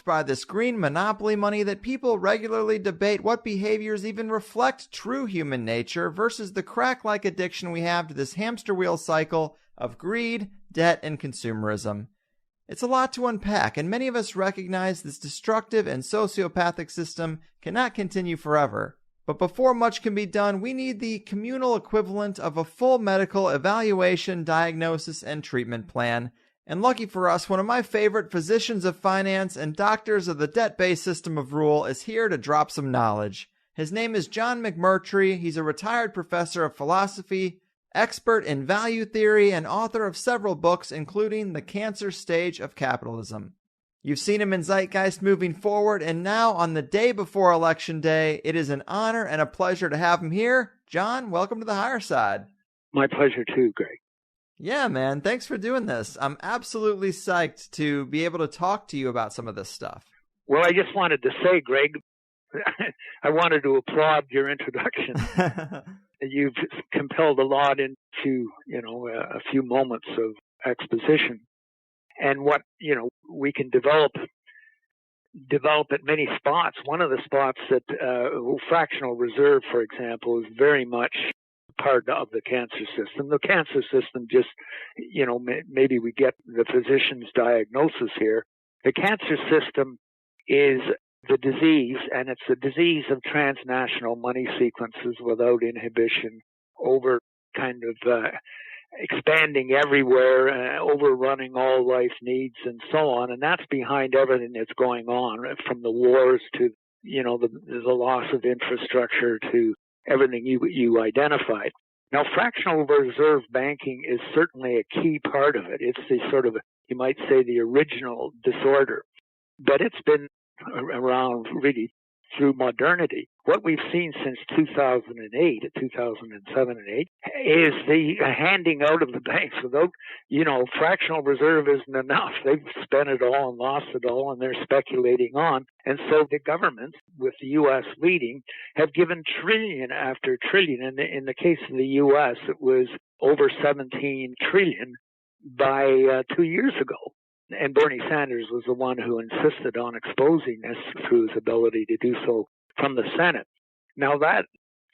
by this green monopoly money that people regularly debate what behaviors even reflect true human nature versus the crack-like addiction we have to this hamster wheel cycle of greed, debt, and consumerism. It's a lot to unpack, and many of us recognize this destructive and sociopathic system cannot continue forever. But before much can be done, we need the communal equivalent of a full medical evaluation, diagnosis, and treatment plan. And lucky for us, one of my favorite physicians of finance and doctors of the debt-based system of rule is here to drop some knowledge. His name is John McMurtry. He's a retired professor of philosophy, expert in value theory, and author of several books, including The Cancer Stage of Capitalism. You've seen him in Zeitgeist moving forward, and now on the day before Election Day, it is an honor and a pleasure to have him here. John, welcome to the Higherside. My pleasure too, Greg. Yeah, man, thanks for doing this. I'm absolutely psyched to be able to talk to you about some of this stuff. Well, I just wanted to say, Greg, I wanted to applaud your introduction. You've compelled a lot into, a few moments of exposition. And what, we can develop at many spots. One of the spots that fractional reserve, for example, is very much part of the cancer system. The cancer system just, maybe we get the physician's diagnosis here. The cancer system is the disease, and it's the disease of transnational money sequences without inhibition over kind of expanding everywhere, overrunning all life needs and so on. And that's behind everything that's going on, from the wars to, the loss of infrastructure to everything you identified. Now, fractional reserve banking is certainly a key part of it. It's the sort of, you might say, the original disorder. But it's been around really through modernity. What we've seen since 2008, 2007 and 8, is the handing out of the banks without, fractional reserve isn't enough. They've spent it all and lost it all, and they're speculating on. And so the governments, with the U.S. leading, have given trillion after trillion. And in the case of the U.S., it was over 17 trillion by 2 years ago. And Bernie Sanders was the one who insisted on exposing this through his ability to do so from the Senate. Now that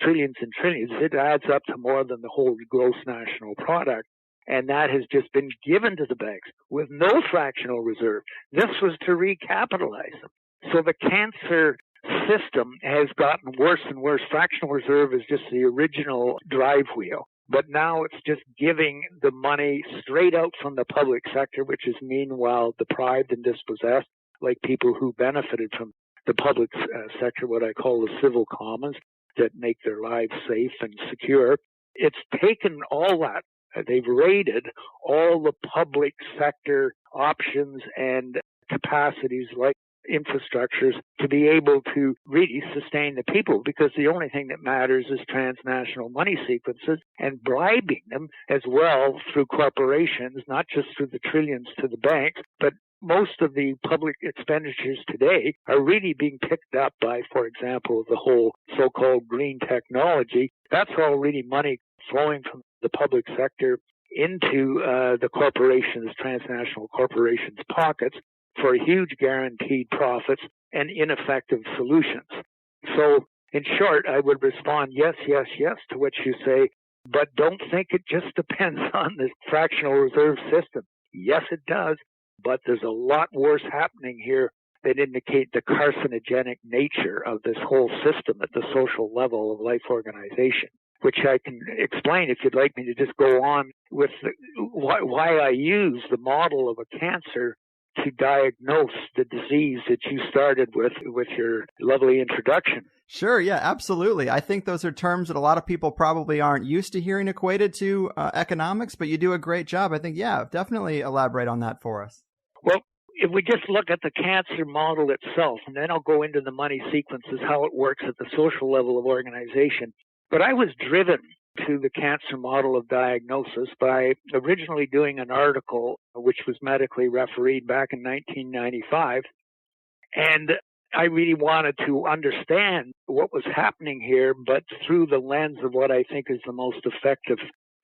trillions and trillions, it adds up to more than the whole gross national product. And that has just been given to the banks with no fractional reserve. This was to recapitalize them. So the cancer system has gotten worse and worse. Fractional reserve is just the original drive wheel. But now it's just giving the money straight out from the public sector, which is meanwhile deprived and dispossessed, like people who benefited from the public sector, what I call the civil commons, that make their lives safe and secure. It's taken all that. They've raided all the public sector options and capacities like infrastructures to be able to really sustain the people, because the only thing that matters is transnational money sequences and bribing them as well through corporations, not just through the trillions to the banks, but most of the public expenditures today are really being picked up by, for example, the whole so-called green technology. That's all really money flowing from the public sector into the corporations, transnational corporations' pockets, for huge guaranteed profits and ineffective solutions. So, in short, I would respond yes, yes, yes to what you say, but don't think it just depends on the fractional reserve system. Yes, it does, but there's a lot worse happening here that indicate the carcinogenic nature of this whole system at the social level of life organization, which I can explain if you'd like me to just go on with why I use the model of a cancer to diagnose the disease that you started with your lovely introduction. Sure, yeah, absolutely. I think those are terms that a lot of people probably aren't used to hearing equated to economics, but you do a great job. I think, yeah, definitely elaborate on that for us. Well, if we just look at the cancer model itself, and then I'll go into the money sequences, how it works at the social level of organization. But I was driven to the cancer model of diagnosis by originally doing an article which was medically refereed back in 1995. And I really wanted to understand what was happening here, but through the lens of what I think is the most effective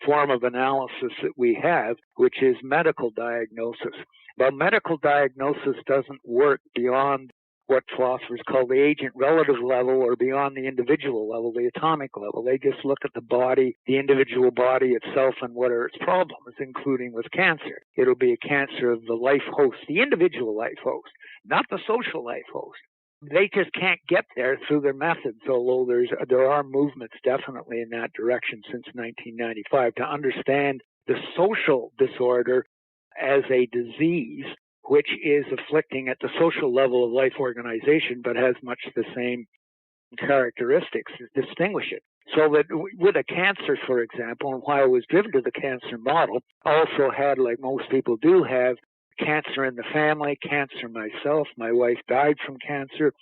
form of analysis that we have, which is medical diagnosis. But medical diagnosis doesn't work beyond what philosophers call the agent relative level or beyond the individual level, the atomic level. They just look at the body, the individual body itself, and what are its problems, including with cancer. It'll be a cancer of the life host, the individual life host, not the social life host. They just can't get there through their methods, although there are movements definitely in that direction since 1995 to understand the social disorder as a disease which is afflicting at the social level of life organization, but has much the same characteristics that distinguish it. So that with a cancer, for example, and why I was driven to the cancer model, I also had, like most people do have, cancer in the family, cancer myself. My wife died from cancer.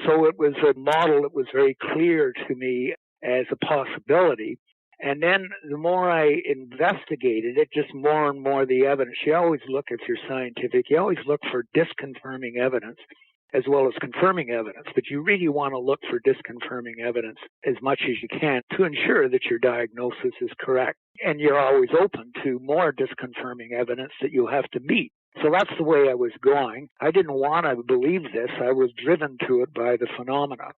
So it was a model that was very clear to me as a possibility. And then the more I investigated it, just more and more the evidence. You always look, if you're scientific, you always look for disconfirming evidence as well as confirming evidence. But you really want to look for disconfirming evidence as much as you can to ensure that your diagnosis is correct. And you're always open to more disconfirming evidence that you'll have to meet. So that's the way I was going. I didn't want to believe this. I was driven to it by the phenomena.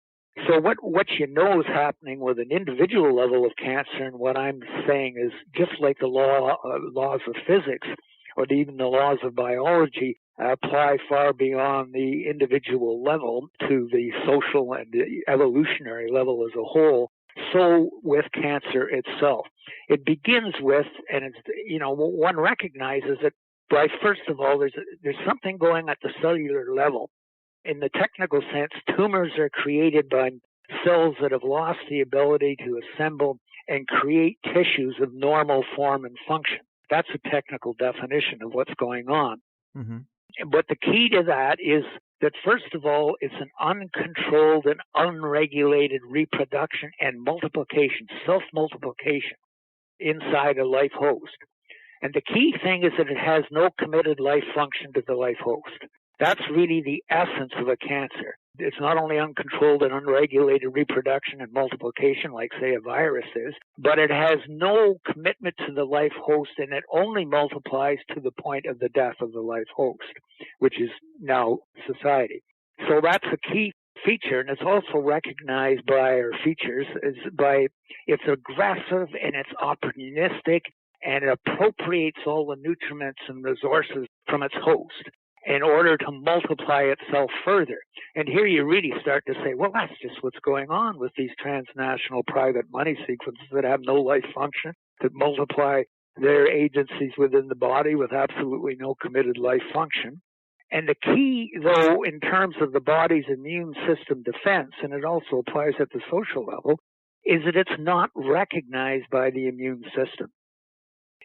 So what you know is happening with an individual level of cancer, and what I'm saying is just like the laws of physics or even the laws of biology apply far beyond the individual level to the social and the evolutionary level as a whole. So with cancer itself, it begins with, and it's, one recognizes it by, first of all, there's something going at the cellular level. In the technical sense, tumors are created by cells that have lost the ability to assemble and create tissues of normal form and function. That's a technical definition of what's going on. Mm-hmm. But the key to that is that, first of all, it's an uncontrolled and unregulated reproduction and multiplication, self-multiplication inside a life host. And the key thing is that it has no committed life function to the life host. That's really the essence of a cancer. It's not only uncontrolled and unregulated reproduction and multiplication, like, say, a virus is, but it has no commitment to the life host, and it only multiplies to the point of the death of the life host, which is now society. So that's a key feature, and it's also recognized by our features is by it's aggressive and it's opportunistic, and it appropriates all the nutriments and resources from its host in order to multiply itself further. And here you really start to say, well, that's just what's going on with these transnational private money sequences that have no life function, that multiply their agencies within the body with absolutely no committed life function. And the key, though, in terms of the body's immune system defense, and it also applies at the social level, is that it's not recognized by the immune system.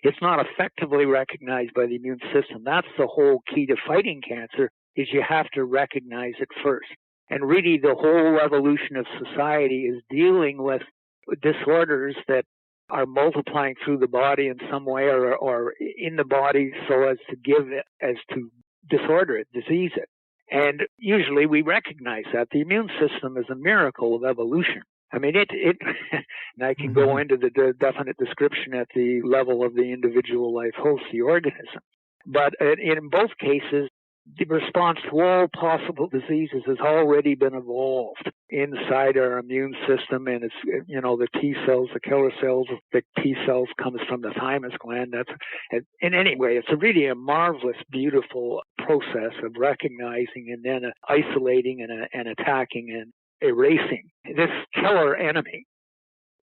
It's not effectively recognized by the immune system. That's the whole key to fighting cancer, is you have to recognize it first. And really the whole evolution of society is dealing with disorders that are multiplying through the body in some way or in the body so as to disorder it, disease it. And usually we recognize that. The immune system is a miracle of evolution. I mean, and I can go into the definite description at the level of the individual life host, the organism. But in both cases, the response to all possible diseases has already been evolved inside our immune system, and it's, the T cells, the killer cells, the T cells comes from the thymus gland. And anyway, it's really a marvelous, beautiful process of recognizing and then isolating and attacking and erasing this killer enemy.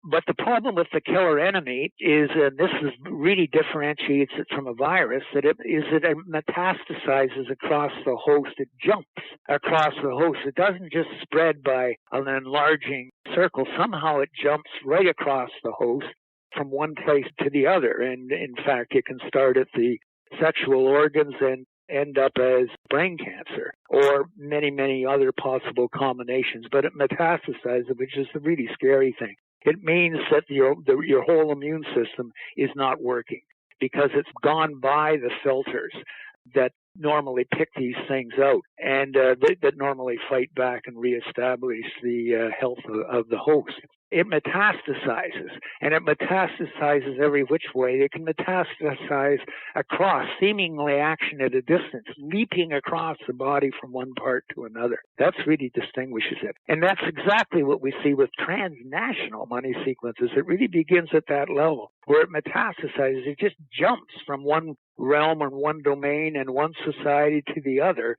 But the problem with the killer enemy is, and this really differentiates it from a virus, that it metastasizes across the host. It jumps across the host. It doesn't just spread by an enlarging circle. Somehow it jumps right across the host from one place to the other. And in fact, it can start at the sexual organs and end up as brain cancer or many, many other possible combinations. But it metastasizes, which is the really scary thing. It means that your whole immune system is not working because it's gone by the filters that normally pick these things out and that normally fight back and reestablish the health of the host. it metastasizes, and it metastasizes every which way. It can metastasize across, seemingly action at a distance, leaping across the body from one part to another. That's really distinguishes it. And that's exactly what we see with transnational money sequences. It really begins at that level, where it metastasizes. It just jumps from one realm and one domain and one society to the other.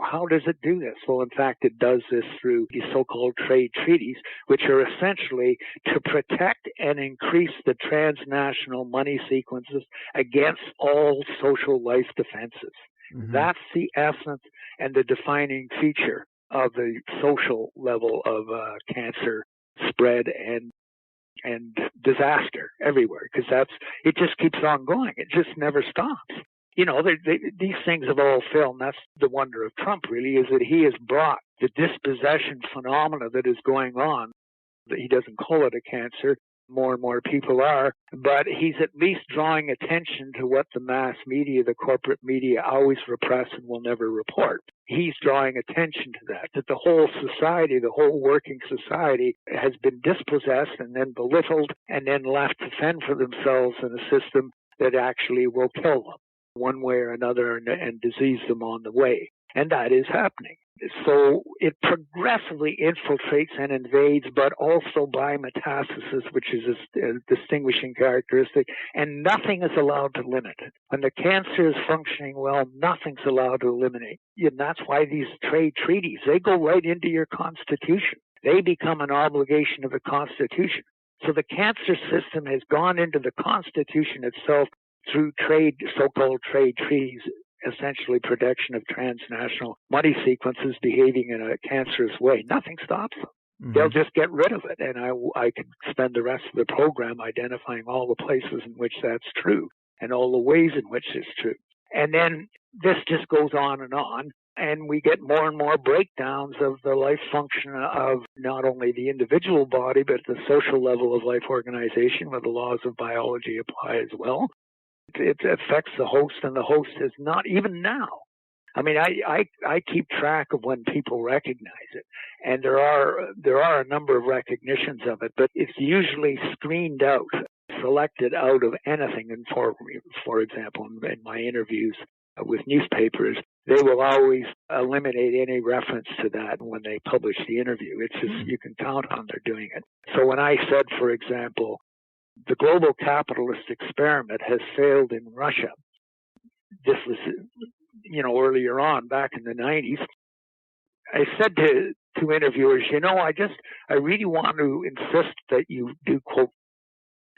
How does it do this? Well, in fact, it does this through the so-called trade treaties, which are essentially to protect and increase the transnational money sequences against all social life defenses. Mm-hmm. That's the essence and the defining feature of the social level of cancer spread and disaster everywhere, because it just keeps on going. It just never stops. These things have all failed, and that's the wonder of Trump, really, is that he has brought the dispossession phenomena that is going on. He doesn't call it a cancer. More and more people are, but he's at least drawing attention to what the mass media, the corporate media, always repress and will never report. He's drawing attention to that the whole society, the whole working society, has been dispossessed and then belittled and then left to fend for themselves in a system that actually will kill them one way or another and disease them on the way. And that is happening. So it progressively infiltrates and invades, but also by metastasis, which is a distinguishing characteristic, and nothing is allowed to limit it. When the cancer is functioning well, nothing's allowed to eliminate. And that's why these trade treaties, they go right into your Constitution. They become an obligation of the Constitution. So the cancer system has gone into the Constitution itself through so-called trade treaties, essentially protection of transnational money sequences behaving in a cancerous way. Nothing stops them. Mm-hmm. They'll just get rid of it. And I could spend the rest of the program identifying all the places in which that's true and all the ways in which it's true. And then this just goes on, and we get more and more breakdowns of the life function of not only the individual body, but the social level of life organization, where the laws of biology apply as well. It affects the host, and the host is not even now. I mean, I keep track of when people recognize it, and there are a number of recognitions of it, but it's usually screened out, selected out of anything. And for example, in my interviews with newspapers, they will always eliminate any reference to that when they publish the interview. It's just you can count on they're doing it. So when I said, for example, the global capitalist experiment has failed in Russia. This was, earlier on, back in the 90s. I said to interviewers, I really want to insist that you do, quote,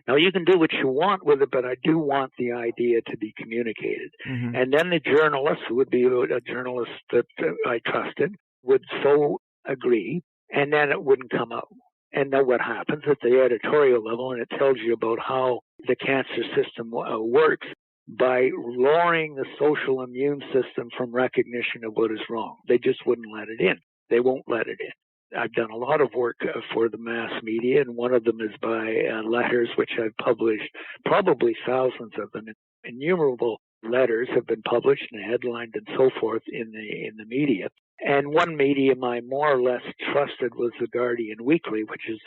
now you can do what you want with it, but I do want the idea to be communicated. Mm-hmm. And then the journalist, who would be a journalist that I trusted, would so agree, and then it wouldn't come out. And then what happens at the editorial level, and it tells you about how the cancer system works by lowering the social immune system from recognition of what is wrong. They just wouldn't let it in. They won't let it in. I've done a lot of work for the mass media, and one of them is by letters, which I've published, probably thousands of them. Innumerable letters have been published and headlined and so forth in the media. And one medium I more or less trusted was the Guardian Weekly, which is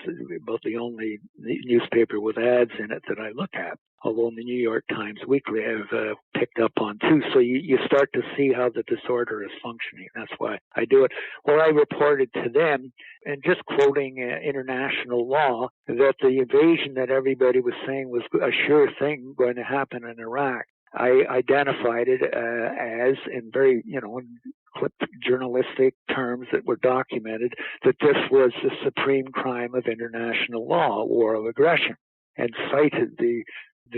about the only newspaper with ads in it that I look at. Although the New York Times Weekly I've picked up on too. So you start to see how the disorder is functioning. That's why I do it. Well, I reported to them, and just quoting international law, that the invasion that everybody was saying was a sure thing going to happen in Iraq. I identified it as, in very, in clipped journalistic terms that were documented, that this was the supreme crime of international law, war of aggression, and cited the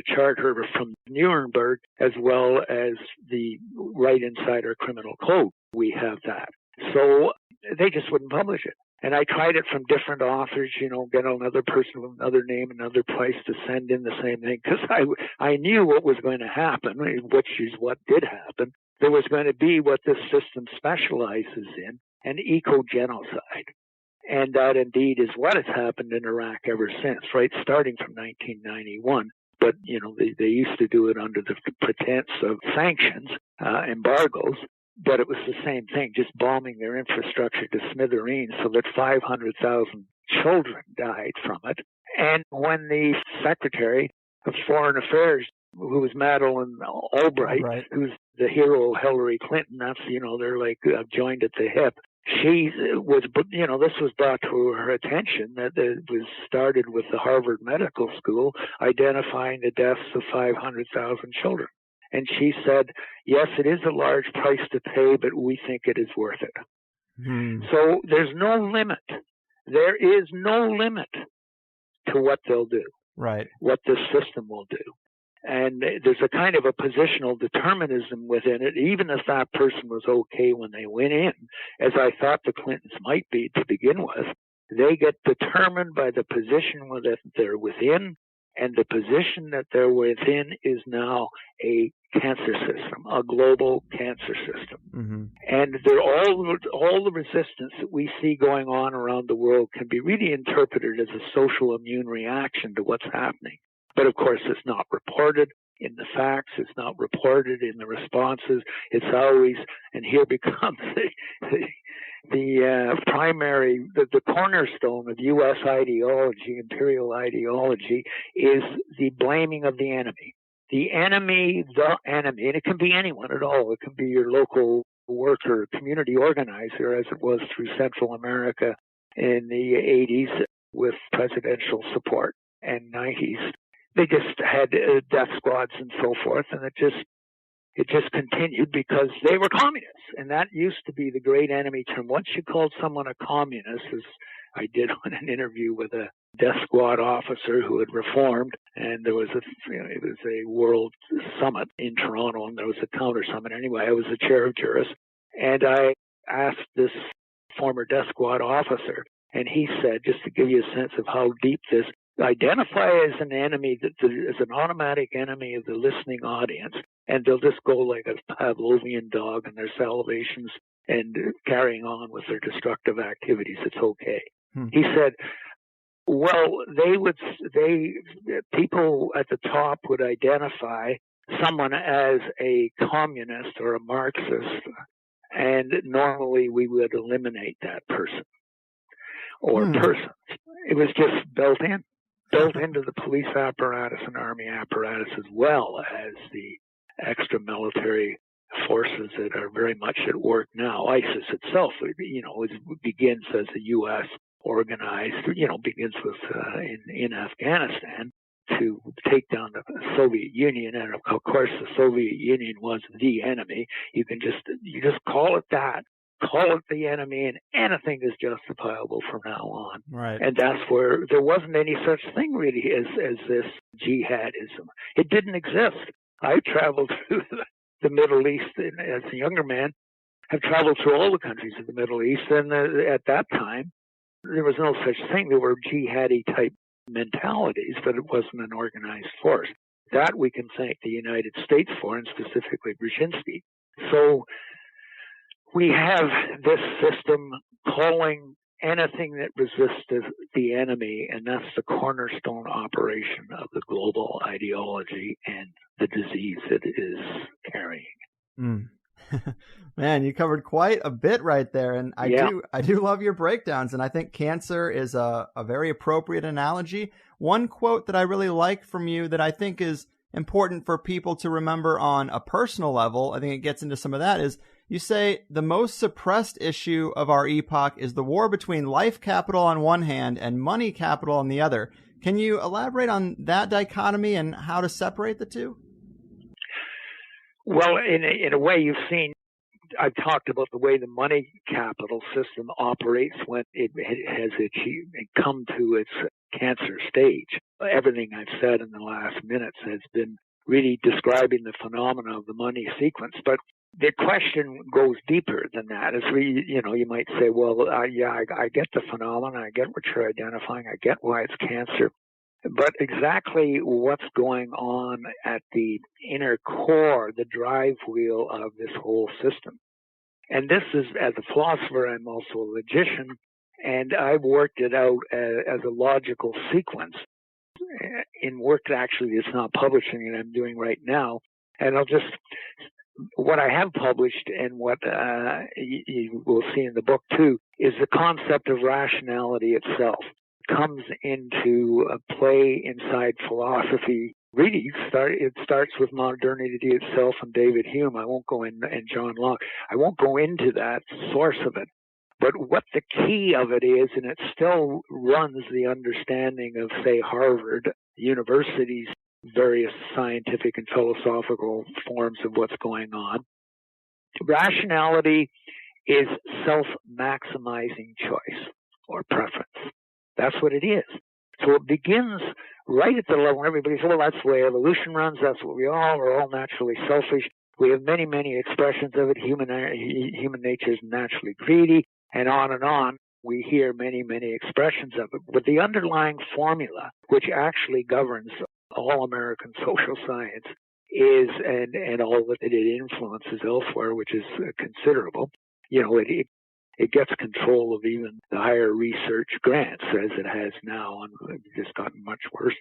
charter from Nuremberg as well as the right inside our criminal code. We have that. So they just wouldn't publish it. And I tried it from different authors, get another person with another name, another place to send in the same thing, because I knew what was going to happen, which is what did happen. There was going to be what this system specializes in, an eco-genocide. And that indeed is what has happened in Iraq ever since, right, starting from 1991. But, they used to do it under the pretense of sanctions, embargoes. but it was the same thing, just bombing their infrastructure to smithereens so that 500,000 children died from it. And when the Secretary of Foreign Affairs, who was Madeleine Albright, who's the hero of Hillary Clinton, that's, they're like joined at the hip. She was, this was brought to her attention that it was started with the Harvard Medical School identifying the deaths of 500,000 children. And she said, yes, it is a large price to pay, but we think it is worth it. So there's no limit. There is no limit to what they'll do, what this system will do. And there's a kind of a positional determinism within it, even if that person was okay when they went in, as I thought the Clintons might be to begin with. They get determined by the position that they're within, and the position that they're within is now a cancer system, a global cancer system. And all the resistance that we see going on around the world can be really interpreted as a social immune reaction to what's happening. But of course, it's not reported in the facts. It's not reported in the responses. It's always, and here becomes the primary, the cornerstone of U.S. ideology, imperial ideology, is the blaming of the enemy. The enemy, and it can be anyone at all. It can be your local worker, community organizer, as it was through Central America in the 80s with presidential support and 90s. They just had death squads and so forth, and it just continued because they were communists, and that used to be the great enemy term. Once you called someone a communist, as I did on an interview with a death squad officer who had reformed, and there was it was a world summit in Toronto, and there was a counter summit. Anyway, I was the chair of juris, and I asked this former death squad officer, and he said, just to give you a sense of how deep this, identify as an enemy, as an automatic enemy of the listening audience, and they'll just go like a Pavlovian dog in their salivations and carrying on with their destructive activities. It's okay. He said, well, people at the top would identify someone as a communist or a Marxist, and normally we would eliminate that person or persons. It was just built into the police apparatus and army apparatus, as well as the extra military forces that are very much at work now. ISIS itself, begins as a U.S. organized, begins with in Afghanistan to take down the Soviet Union, and of course the Soviet Union was the enemy. You just call it that. Call it the enemy, and anything is justifiable from now on. Right. And that's where there wasn't any such thing really as this jihadism. It didn't exist. I traveled through the Middle East as a younger man. I've traveled through all the countries of the Middle East, and at that time, there was no such thing. There were jihadi type mentalities, but it wasn't an organized force. That we can thank the United States for, and specifically Brzezinski. So we have this system calling anything that resists the enemy, and that's the cornerstone operation of the global ideology and the disease it is carrying. Man, you covered quite a bit right there, and I do love your breakdowns, and I think cancer is a very appropriate analogy. One quote that I really like from you that I think is important for people to remember on a personal level, I think it gets into some of that, is you say the most suppressed issue of our epoch is the war between life capital on one hand and money capital on the other. Can you elaborate on that dichotomy and how to separate the two? Well, in a way, you've seen, I've talked about the way the money capital system operates when it has come to its cancer stage. Everything I've said in the last minutes has been really describing the phenomena of the money sequence. But the question goes deeper than that. As you might say, well, I get the phenomena, I get what you're identifying, I get why it's cancer. But exactly what's going on at the inner core, the drive wheel of this whole system. And this is, as a philosopher, I'm also a logician, and I've worked it out as a logical sequence in work that actually is not publishing and I'm doing right now. And I'll just what I have published and what you will see in the book too is the concept of rationality itself comes into play inside philosophy. Really, it starts with modernity itself and David Hume. I won't go in, and John Locke. I won't go into that source of it. But what the key of it is, and it still runs the understanding of, say, Harvard University's various scientific and philosophical forms of what's going on. Rationality is self-maximizing choice or preference. That's what it is. So it begins right at the level where everybody says, well, that's the way evolution runs. That's what we're all naturally selfish. We have many, many expressions of it. Human nature is naturally greedy, and on. We hear many, many expressions of it. But the underlying formula, which actually governs all American social science, is, and all that it influences elsewhere, which is considerable. It gets control of even the higher research grants, as it has now, and it's just gotten much worse.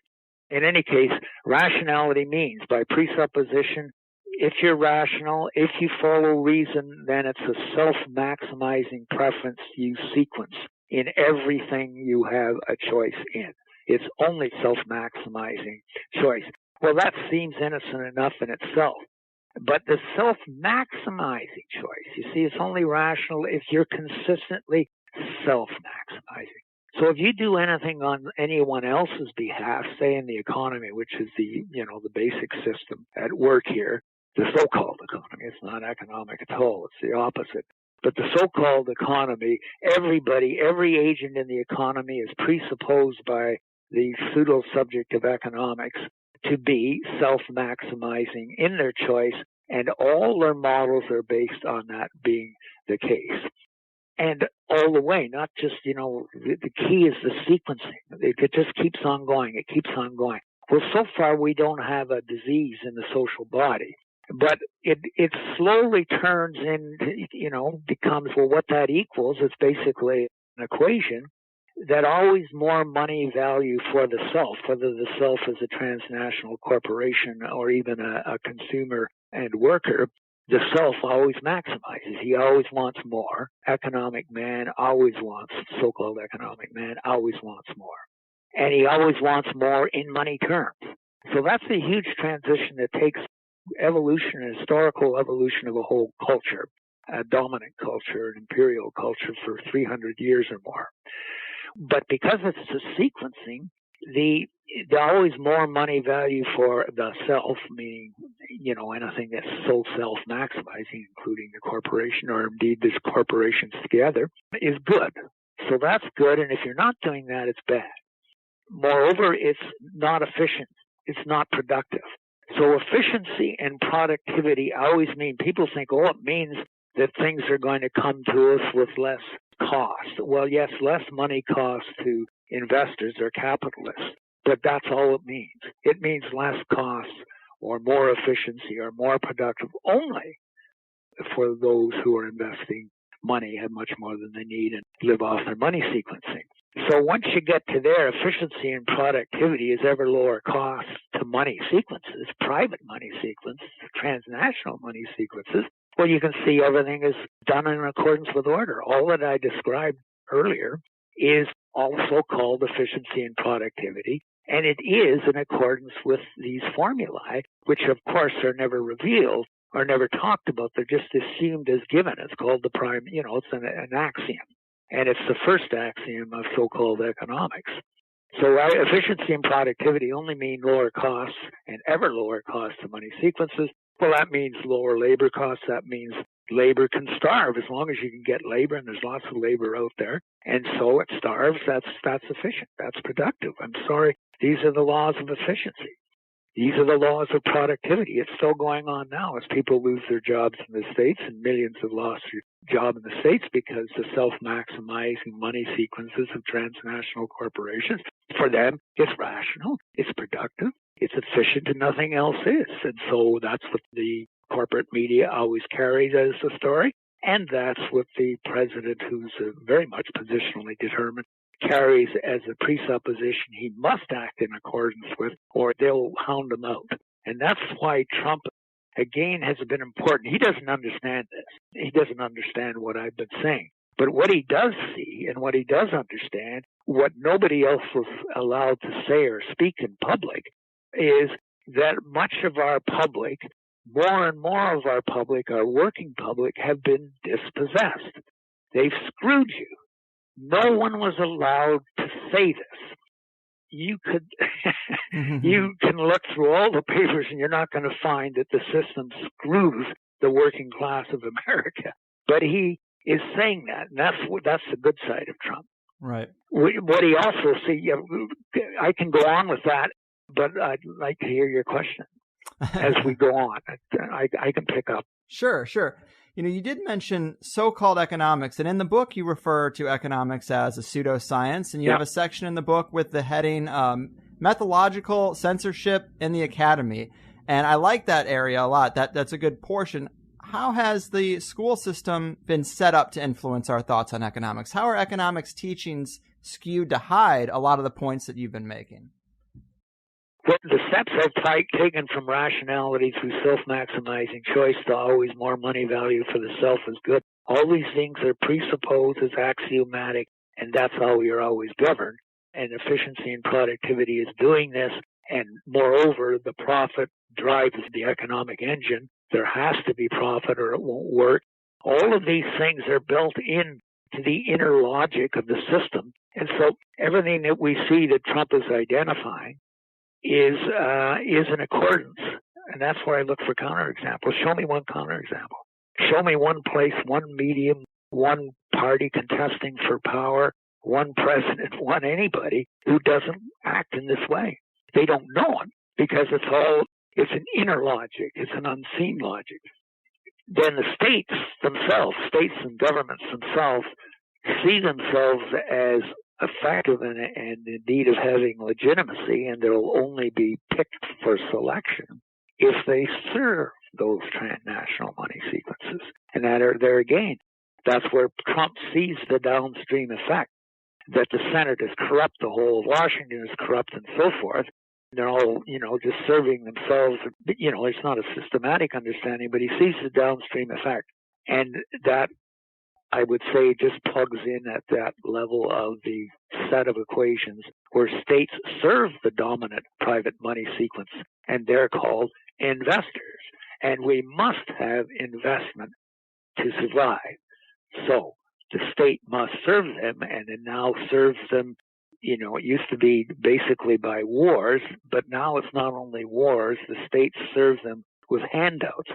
In any case, rationality means, by presupposition, if you're rational, if you follow reason, then it's a self-maximizing preference you sequence in everything you have a choice in. It's only self-maximizing choice. Well, that seems innocent enough in itself. But the self-maximizing choice, you see, it's only rational if you're consistently self-maximizing. So if you do anything on anyone else's behalf, say in the economy, which is the basic system at work here, the so-called economy, it's not economic at all, it's the opposite. But the so-called economy, every agent in the economy is presupposed by the pseudo-subject of economics to be self-maximizing in their choice, and all their models are based on that being the case. And all the way, not just, the key is the sequencing. It just keeps on going. It keeps on going. Well, so far we don't have a disease in the social body, but it slowly turns into, becomes, well, what that equals is basically an equation that always more money value for the self, whether the self is a transnational corporation or even a consumer and worker, the self always maximizes. He always wants more. Economic man always wants, so-called economic man always wants more. And he always wants more in money terms. So that's a huge transition that takes evolution, historical evolution of a whole culture, a dominant culture, an imperial culture for 300 years or more. But because it's a sequencing, the always more money value for the self, meaning, anything that's so self-maximizing, including the corporation or indeed these corporations together, is good. So that's good, and if you're not doing that, it's bad. Moreover, it's not efficient. It's not productive. So efficiency and productivity always mean, people think, it means that things are going to come to us with less cost. Well, yes, less money cost to investors or capitalists, but that's all it means. It means less costs or more efficiency or more productive only for those who are investing money, have much more than they need, and live off their money sequencing. So once you get to there, efficiency and productivity is ever lower cost to money sequences, private money sequences, transnational money sequences. Well, you can see everything is done in accordance with order. All that I described earlier is also called efficiency and productivity, and it is in accordance with these formulae, which of course are never revealed or never talked about. They're just assumed as given. It's called the prime, it's an axiom. And it's the first axiom of so-called economics. So efficiency and productivity only mean lower costs and ever lower costs to money sequences. Well, that means lower labor costs. That means labor can starve as long as you can get labor, and there's lots of labor out there. And so it starves. That's efficient. That's productive. I'm sorry. These are the laws of efficiency. These are the laws of productivity. It's still going on now as people lose their jobs in the States, and millions have lost their job in the States because the self-maximizing money sequences of transnational corporations, for them, it's rational, it's productive, it's efficient, and nothing else is. And so that's what the corporate media always carries as the story, and that's what the president, who's very much positionally determined, carries as a presupposition he must act in accordance with, or they'll hound him out. And that's why Trump again, has been important. He doesn't understand this. He doesn't understand what I've been saying. But what he does see and what he does understand, what nobody else was allowed to say or speak in public, is that much of our public, more and more of our public, our working public, have been dispossessed. They've screwed you. No one was allowed to say this. You could, you can look through all the papers and you're not going to find that the system screws the working class of America. But he is saying that, and that's the good side of Trump. Right. What he also see, I can go on with that, but I'd like to hear your question as we go on. I can pick up. Sure. You did mention so-called economics, and in the book you refer to economics as a pseudoscience, and you have a section in the book with the heading Methodological Censorship in the Academy. And I like that area a lot. That's a good portion. How has the school system been set up to influence our thoughts on economics? How are economics teachings skewed to hide a lot of the points that you've been making? Well, the steps I've taken from rationality through self-maximizing choice to always more money value for the self is good. All these things are presupposed as axiomatic, and that's how we are always governed. And efficiency and productivity is doing this. And moreover, the profit drives the economic engine. There has to be profit or it won't work. All of these things are built into the inner logic of the system. And so everything that we see that Trump is identifying is in accordance. And that's where I look for counterexamples. Show me one counterexample. Show me one place, one medium, one party contesting for power, one president, one anybody who doesn't act in this way. They don't know it because it's an inner logic. It's an unseen logic. Then the states and governments themselves see themselves as effective and in need of having legitimacy, and they'll only be picked for selection if they serve those transnational money sequences. And there again, that's where Trump sees the downstream effect, that the Senate is corrupt, the whole of Washington is corrupt, and so forth. They're all, just serving themselves. It's not a systematic understanding, but he sees the downstream effect. And that, I would say, just plugs in at that level of the set of equations where states serve the dominant private money sequence, and they're called investors. And we must have investment to survive. So the state must serve them, and it now serves them. It used to be basically by wars, but now it's not only wars. The states serve them with handouts,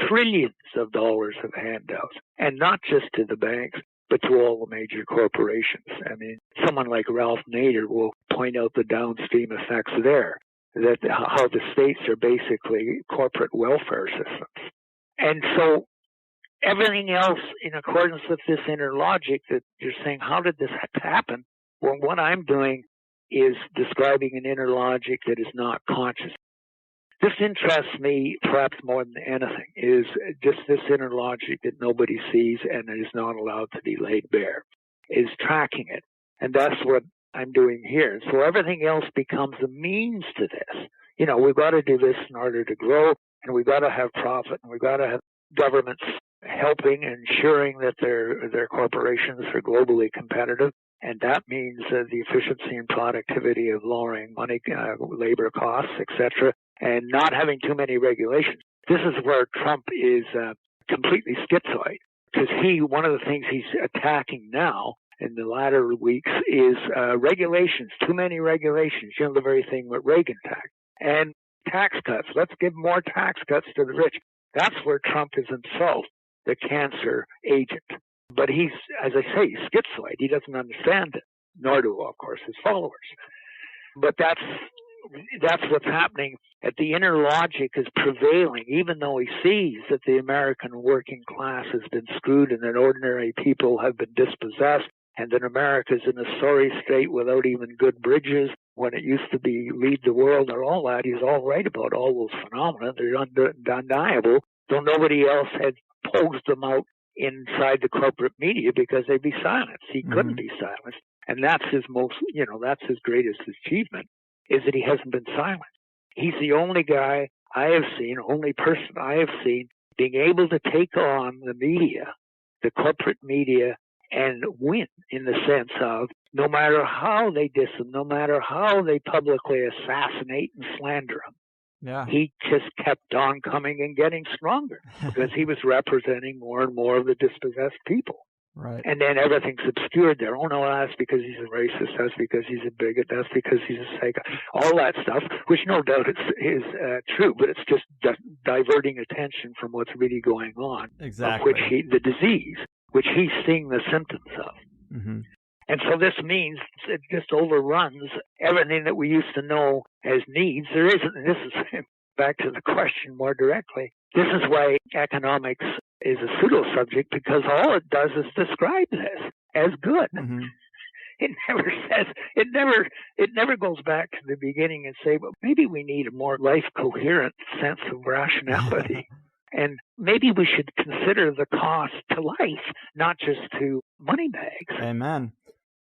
trillions of dollars of handouts, and not just to the banks, but to all the major corporations. I mean, someone like Ralph Nader will point out the downstream effects there, that how the states are basically corporate welfare systems. And so everything else in accordance with this inner logic that you're saying, how did this happen? Well, what I'm doing is describing an inner logic that is not conscious. This interests me perhaps more than anything, is just this inner logic that nobody sees and is not allowed to be laid bare, is tracking it. And that's what I'm doing here. So everything else becomes a means to this. We've got to do this in order to grow, and we've got to have profit, and we've got to have governments helping, ensuring that their corporations are globally competitive. And that means the efficiency and productivity of lowering money, labor costs, etc., and not having too many regulations. This is where Trump is completely schizoid, because one of the things he's attacking now in the latter weeks is regulations, too many regulations, the very thing that Reagan attacked. And tax cuts. Let's give more tax cuts to the rich. That's where Trump is himself the cancer agent. But he's, as I say, schizoid. He doesn't understand it, nor do, of course, his followers. But that's what's happening. That the inner logic is prevailing, even though he sees that the American working class has been screwed and that ordinary people have been dispossessed, and that America's in a sorry state without even good bridges when it used to be lead the world and all that. He's all right about all those phenomena. They're undeniable, though nobody else had posed them out inside the corporate media because they'd be silenced. He couldn't be silenced. And that's his that's his greatest achievement, is that he hasn't been silenced. He's the only guy only person I have seen being able to take on the media, the corporate media, and win in the sense of no matter how they diss him, no matter how they publicly assassinate and slander him, he just kept on coming and getting stronger because he was representing more and more of the dispossessed people. Right. And then everything's obscured there. Oh, no, that's because he's a racist. That's because he's a bigot. That's because he's a psycho. All that stuff, which no doubt is true, but it's just diverting attention from what's really going on. Exactly. Of which the disease, which he's seeing the symptoms of. Mm-hmm. And so this means it just overruns everything that we used to know as needs. There isn't, and this is back to the question more directly, this is why economics is a pseudo-subject, because all it does is describe this as good. Mm-hmm. It never says, it never goes back to the beginning and say, well, maybe we need a more life-coherent sense of rationality. And maybe we should consider the cost to life, not just to money bags. Amen.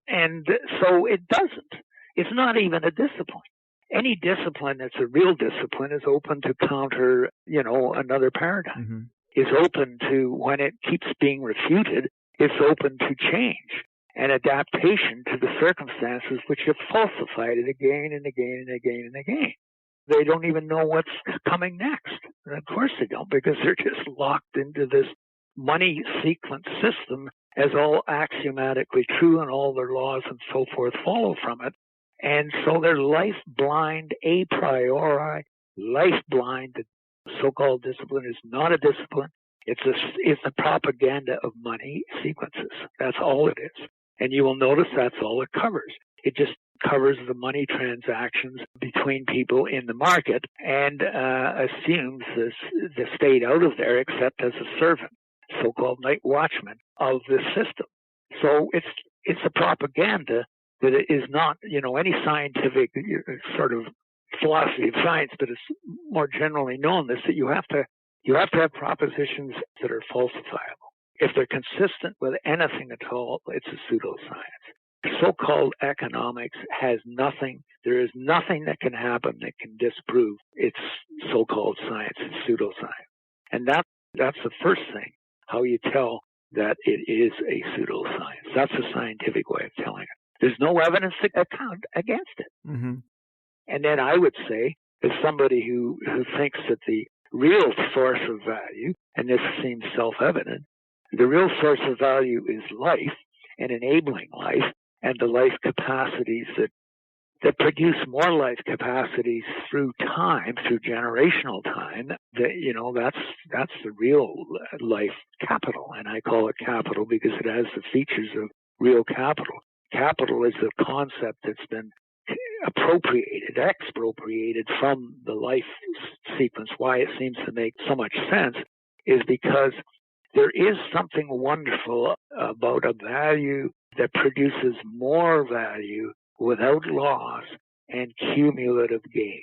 And so it doesn't. It's not even a discipline. Any discipline that's a real discipline is open to counter, another paradigm. Mm-hmm. Is open to, when it keeps being refuted, it's open to change and adaptation to the circumstances which have falsified it again and again and again and again. They don't even know what's coming next. And of course they don't, because they're just locked into this money sequence system as all axiomatically true, and all their laws and so forth follow from it. And so they're life blind, a priori, life blind. The so-called discipline is not a discipline. It's a propaganda of money sequences. That's all it is. And you will notice that's all it covers. It just covers the money transactions between people in the market and assumes the state out of there except as a servant, so-called night watchman of the system. So it's a propaganda that is not, any scientific sort of philosophy of science, but it's more generally known this, that you have to have propositions that are falsifiable. If they're consistent with anything at all, it's a pseudoscience. So-called economics has nothing. There is nothing that can happen that can disprove its so-called science. It's pseudoscience. And that's the first thing, how you tell that it is a pseudoscience. That's a scientific way of telling it. There's no evidence to account against it. Mm-hmm. And then I would say, as somebody who thinks that the real source of value, and this seems self-evident, the real source of value is life and enabling life, and the life capacities that produce more life capacities through time, through generational time, that's the real life capital. And I call it capital because it has the features of real capital. Capital is a concept that's been expropriated from the life sequence. Why it seems to make so much sense is because there is something wonderful about a value that produces more value without loss and cumulative gain.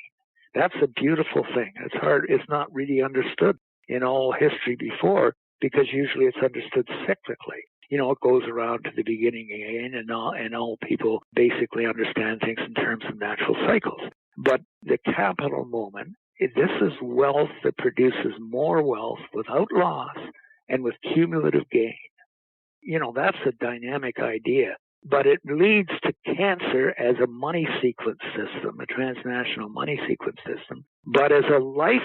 That's a beautiful thing. It's not really understood in all history before, because usually it's understood cyclically. It goes around to the beginning again, and all people basically understand things in terms of natural cycles. But the capital moment, this is wealth that produces more wealth without loss and with cumulative gain. That's a dynamic idea, but it leads to cancer as a money sequence system, a transnational money sequence system, but as a life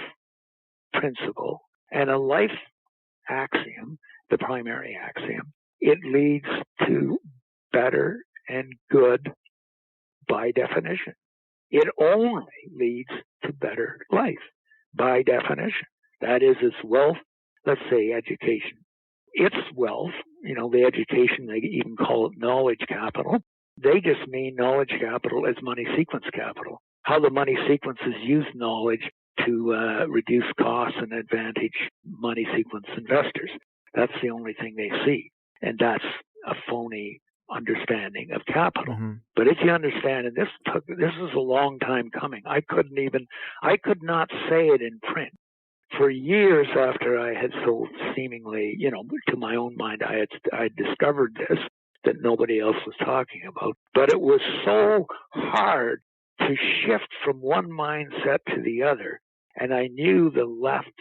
principle and a life axiom, the primary axiom, it leads to better and good by definition. It only leads to better life by definition. That is, its wealth, let's say education. Its wealth, the education, they even call it knowledge capital. They just mean knowledge capital as money sequence capital. How the money sequences use knowledge to reduce costs and advantage money sequence investors. That's the only thing they see. And that's a phony understanding of capital. Mm-hmm. But if you understand, and this is a long time coming. I could not say it in print. For years after I had so seemingly, to my own mind, I discovered this that nobody else was talking about. But it was so hard to shift from one mindset to the other And I knew the left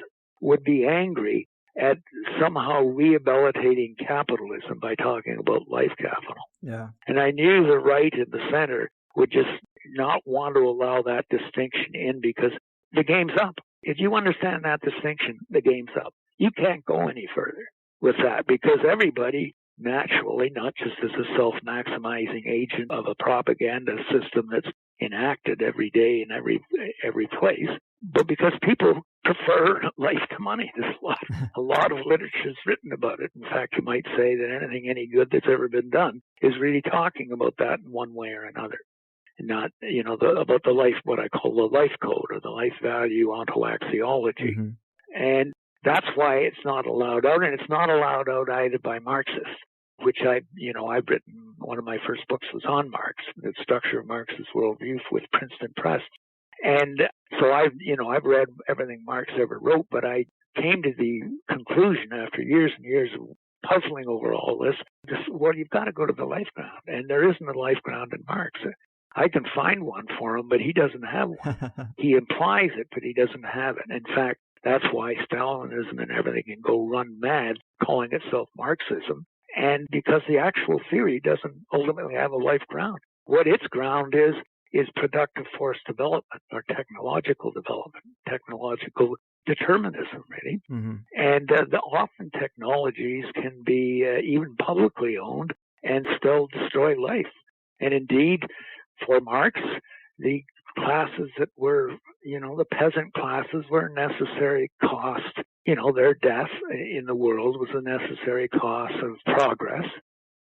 would be angry at somehow rehabilitating capitalism by talking about life capital. Yeah. And I knew the right and the center would just not want to allow that distinction in because the game's up. If you understand that distinction, the game's up. You can't go any further with that because everybody naturally, not just as a self-maximizing agent of a propaganda system that's enacted every day in every place, but because people prefer life to money. There's a lot of literature is written about it. In fact, you might say that anything any good that's ever been done is really talking about that in one way or another. Not, about the life, what I call the life code or the life value ontoaxiology. Mm-hmm. And that's why it's not allowed out, and it's not allowed out either by Marxists, which I've written, one of my first books was on Marx, The Structure of Marx's Worldview with Princeton Press. And so I've read everything Marx ever wrote, but I came to the conclusion after years and years of puzzling over all this, you've got to go to the life ground. And there isn't a life ground in Marx. I can find one for him, but he doesn't have one. He implies it, but he doesn't have it. In fact, that's why Stalinism and everything can go run mad calling itself Marxism. And because the actual theory doesn't ultimately have a life ground. What its ground is productive force development or technological development, technological determinism, really. Mm-hmm. And often technologies can be even publicly owned and still destroy life. And indeed, for Marx, the classes that were, the peasant classes were a necessary cost. Their death in the world was a necessary cost of progress.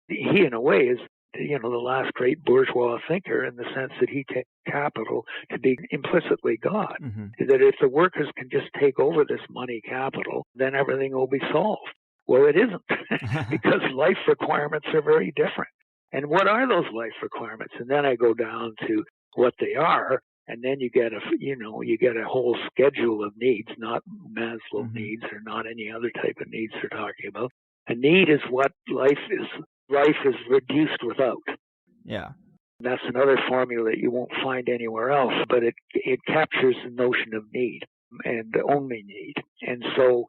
He, in a way, is, the last great bourgeois thinker in the sense that he takes capital to be implicitly God. Mm-hmm. That if the workers can just take over this money capital, then everything will be solved. Well, it isn't because life requirements are very different. And what are those life requirements? And then I go down to what they are, and then you get a whole schedule of needs, not Maslow mm-hmm. needs or not any other type of needs they're talking about. A need is what life is. Life is reduced without. Yeah. That's another formula that you won't find anywhere else, but it captures the notion of need and only need. And so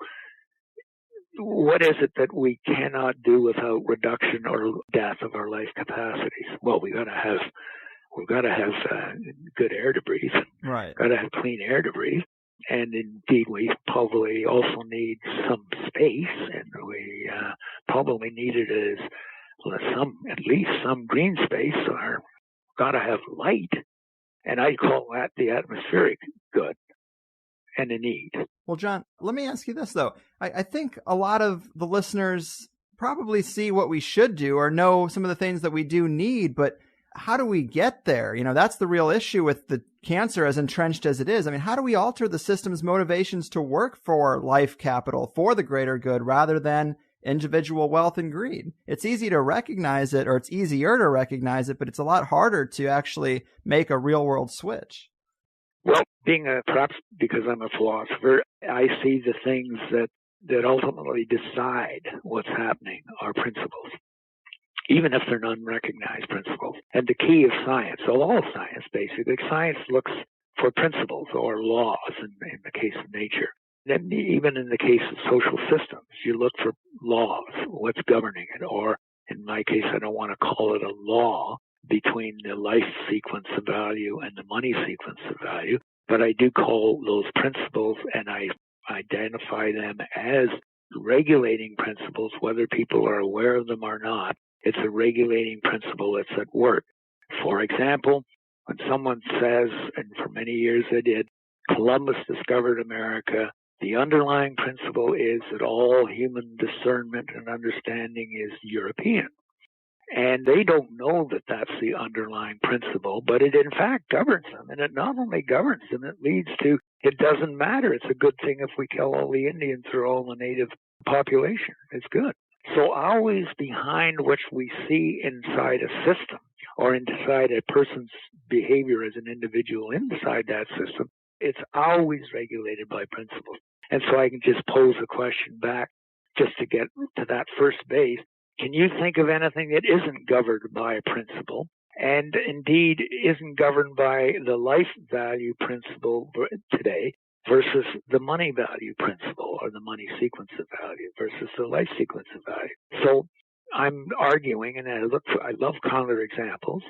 what is it that we cannot do without reduction or death of our life capacities? Well, we've got to have good air to breathe. Right. Got to have clean air to breathe. And indeed, we probably also need some space, and we probably need it as at least some green space, or got to have light. And I call that the atmospheric good and a need. Well, John, let me ask you this, though. I think a lot of the listeners probably see what we should do or know some of the things that we do need, but how do we get there? That's the real issue with the cancer as entrenched as it is. I mean, how do we alter the system's motivations to work for life capital, for the greater good, rather than individual wealth and greed? It's easy to recognize it, or it's easier to recognize it, but it's a lot harder to actually make a real world switch. Well, perhaps because I'm a philosopher, I see the things that ultimately decide what's happening are principles, even if they're non-recognized principles. And the key of science, so all of science basically, science looks for principles or laws in the case of nature. Then even in the case of social systems, you look for laws, what's governing it, or in my case, I don't want to call it a law between the life sequence of value and the money sequence of value, but I do call those principles, and I identify them as regulating principles, whether people are aware of them or not. It's a regulating principle that's at work. For example, when someone says, and for many years I did, Columbus discovered America, the underlying principle is that all human discernment and understanding is European. And they don't know that that's the underlying principle, but it in fact governs them. And it not only governs them, it leads to, it doesn't matter. It's a good thing if we kill all the Indians or all the native population. It's good. So always behind which we see inside a system or inside a person's behavior as an individual inside that system, it's always regulated by principles. And so I can just pose a question back just to get to that first base. Can you think of anything that isn't governed by a principle and indeed isn't governed by the life value principle today, versus the money value principle or the money sequence of value versus the life sequence of value. So I'm arguing, and I love counterexamples,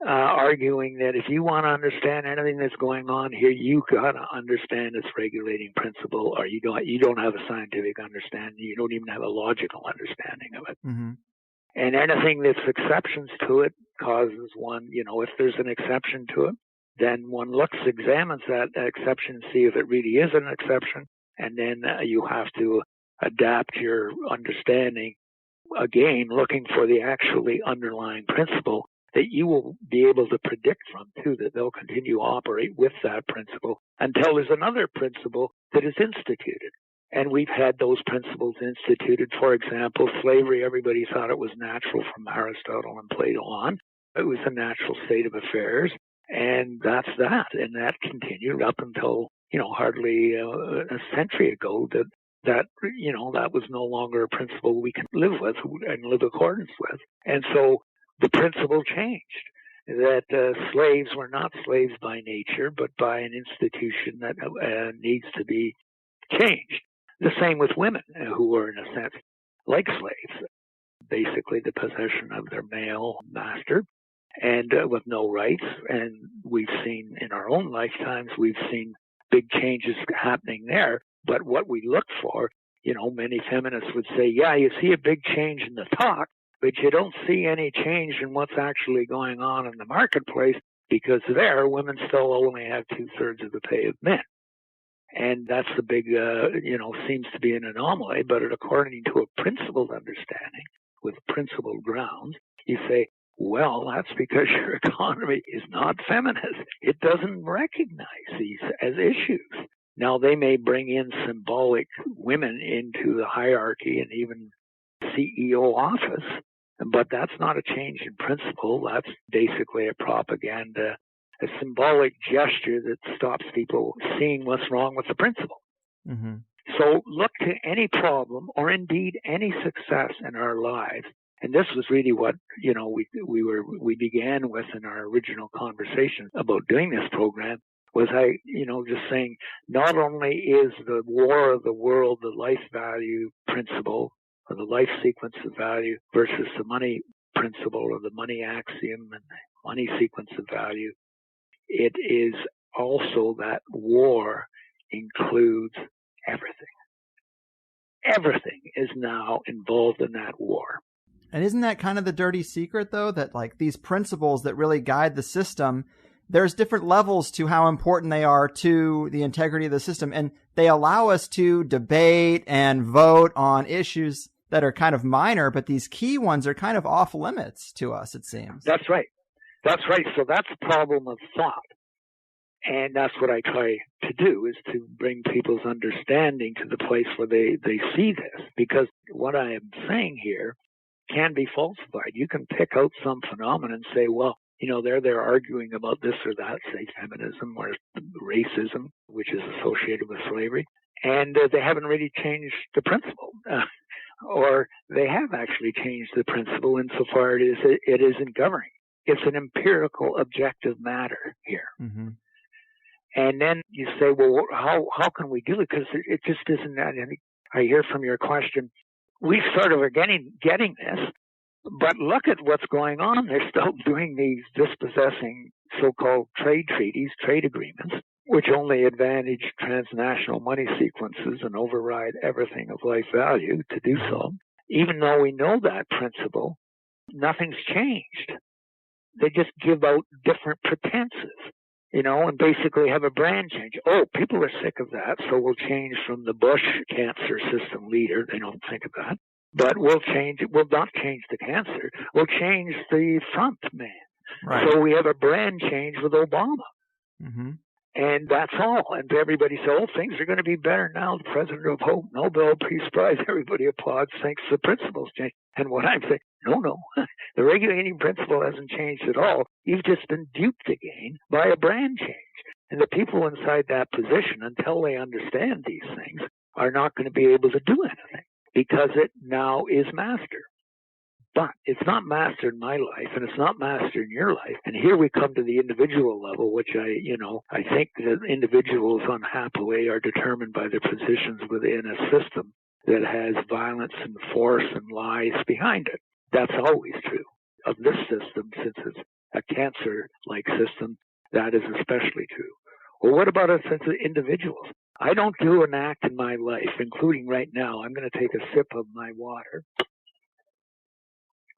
arguing that if you want to understand anything that's going on here, you got to understand its regulating principle, or you don't have a scientific understanding. You don't even have a logical understanding of it. Mm-hmm. And anything that's exceptions to it causes one, if there's an exception to it, then one examines that exception, see if it really is an exception, and then you have to adapt your understanding, again, looking for the actually underlying principle that you will be able to predict from, too, that they'll continue to operate with that principle until there's another principle that is instituted. And we've had those principles instituted. For example, slavery, everybody thought it was natural from Aristotle and Plato on. It was a natural state of affairs, and that's that. And that continued up until, hardly a century ago that was no longer a principle we can live with and live accordance with. And so the principle changed, that slaves were not slaves by nature, but by an institution that needs to be changed. The same with women, who were, in a sense, like slaves, basically the possession of their male master and with no rights. And we've seen in our own lifetimes, we've seen big changes happening there. But what we look for, many feminists would say, yeah, you see a big change in the talk, but you don't see any change in what's actually going on in the marketplace, because there, women still only have 2/3 of the pay of men. And that's the big, seems to be an anomaly. But according to a principled understanding with principled grounds, you say, well, that's because your economy is not feminist. It doesn't recognize these as issues. Now, they may bring in symbolic women into the hierarchy and even CEO office, but that's not a change in principle. That's basically a propaganda, a symbolic gesture that stops people seeing what's wrong with the principle. Mm-hmm. So look to any problem or indeed any success in our lives. And this was really what, we began with in our original conversation about doing this program, was just saying, not only is the war of the world the life value principle or the life sequence of value versus the money principle or the money axiom and money sequence of value, it is also that war includes everything. Everything is now involved in that war. And isn't that kind of the dirty secret, though, that like these principles that really guide the system, there's different levels to how important they are to the integrity of the system. And they allow us to debate and vote on issues that are kind of minor, but these key ones are kind of off limits to us, it seems. That's right. That's right. So that's the problem of thought. And that's what I try to do, is to bring people's understanding to the place where they see this. Because what I am saying here can be falsified. You can pick out some phenomenon and say, well, they're arguing about this or that, say feminism or racism, which is associated with slavery, and they haven't really changed the principle. Or they have actually changed the principle insofar it isn't governing. It's an empirical, objective matter here. Mm-hmm. And then you say, well, how can we do it? Because it just isn't that. I hear from your question, we sort of are getting this, but look at what's going on. They're still doing these dispossessing so-called trade treaties, trade agreements, which only advantage transnational money sequences and override everything of life value to do so. Even though we know that principle, nothing's changed. They just give out different pretenses, and basically have a brand change. Oh, people are sick of that, so we'll change from the Bush cancer system leader. They don't think of that. But we'll not change the cancer. We'll change the front man. Right. So we have a brand change with Obama. Mm-hmm. And that's all. And everybody says, oh, things are going to be better now. The President of Hope, Nobel Peace Prize, everybody applauds, thinks the principles change. And what I'm saying, no, the regulating principle hasn't changed at all. You've just been duped again by a brand change. And the people inside that position, until they understand these things, are not going to be able to do anything, because it now is master. But it's not mastered my life, and it's not mastered your life. And here we come to the individual level, which I think that individuals unhappily are determined by their positions within a system that has violence and force and lies behind it. That's always true of this system, since it's a cancer-like system. That is especially true. Well, what about us as individuals? I don't do an act in my life, including right now. I'm going to take a sip of my water.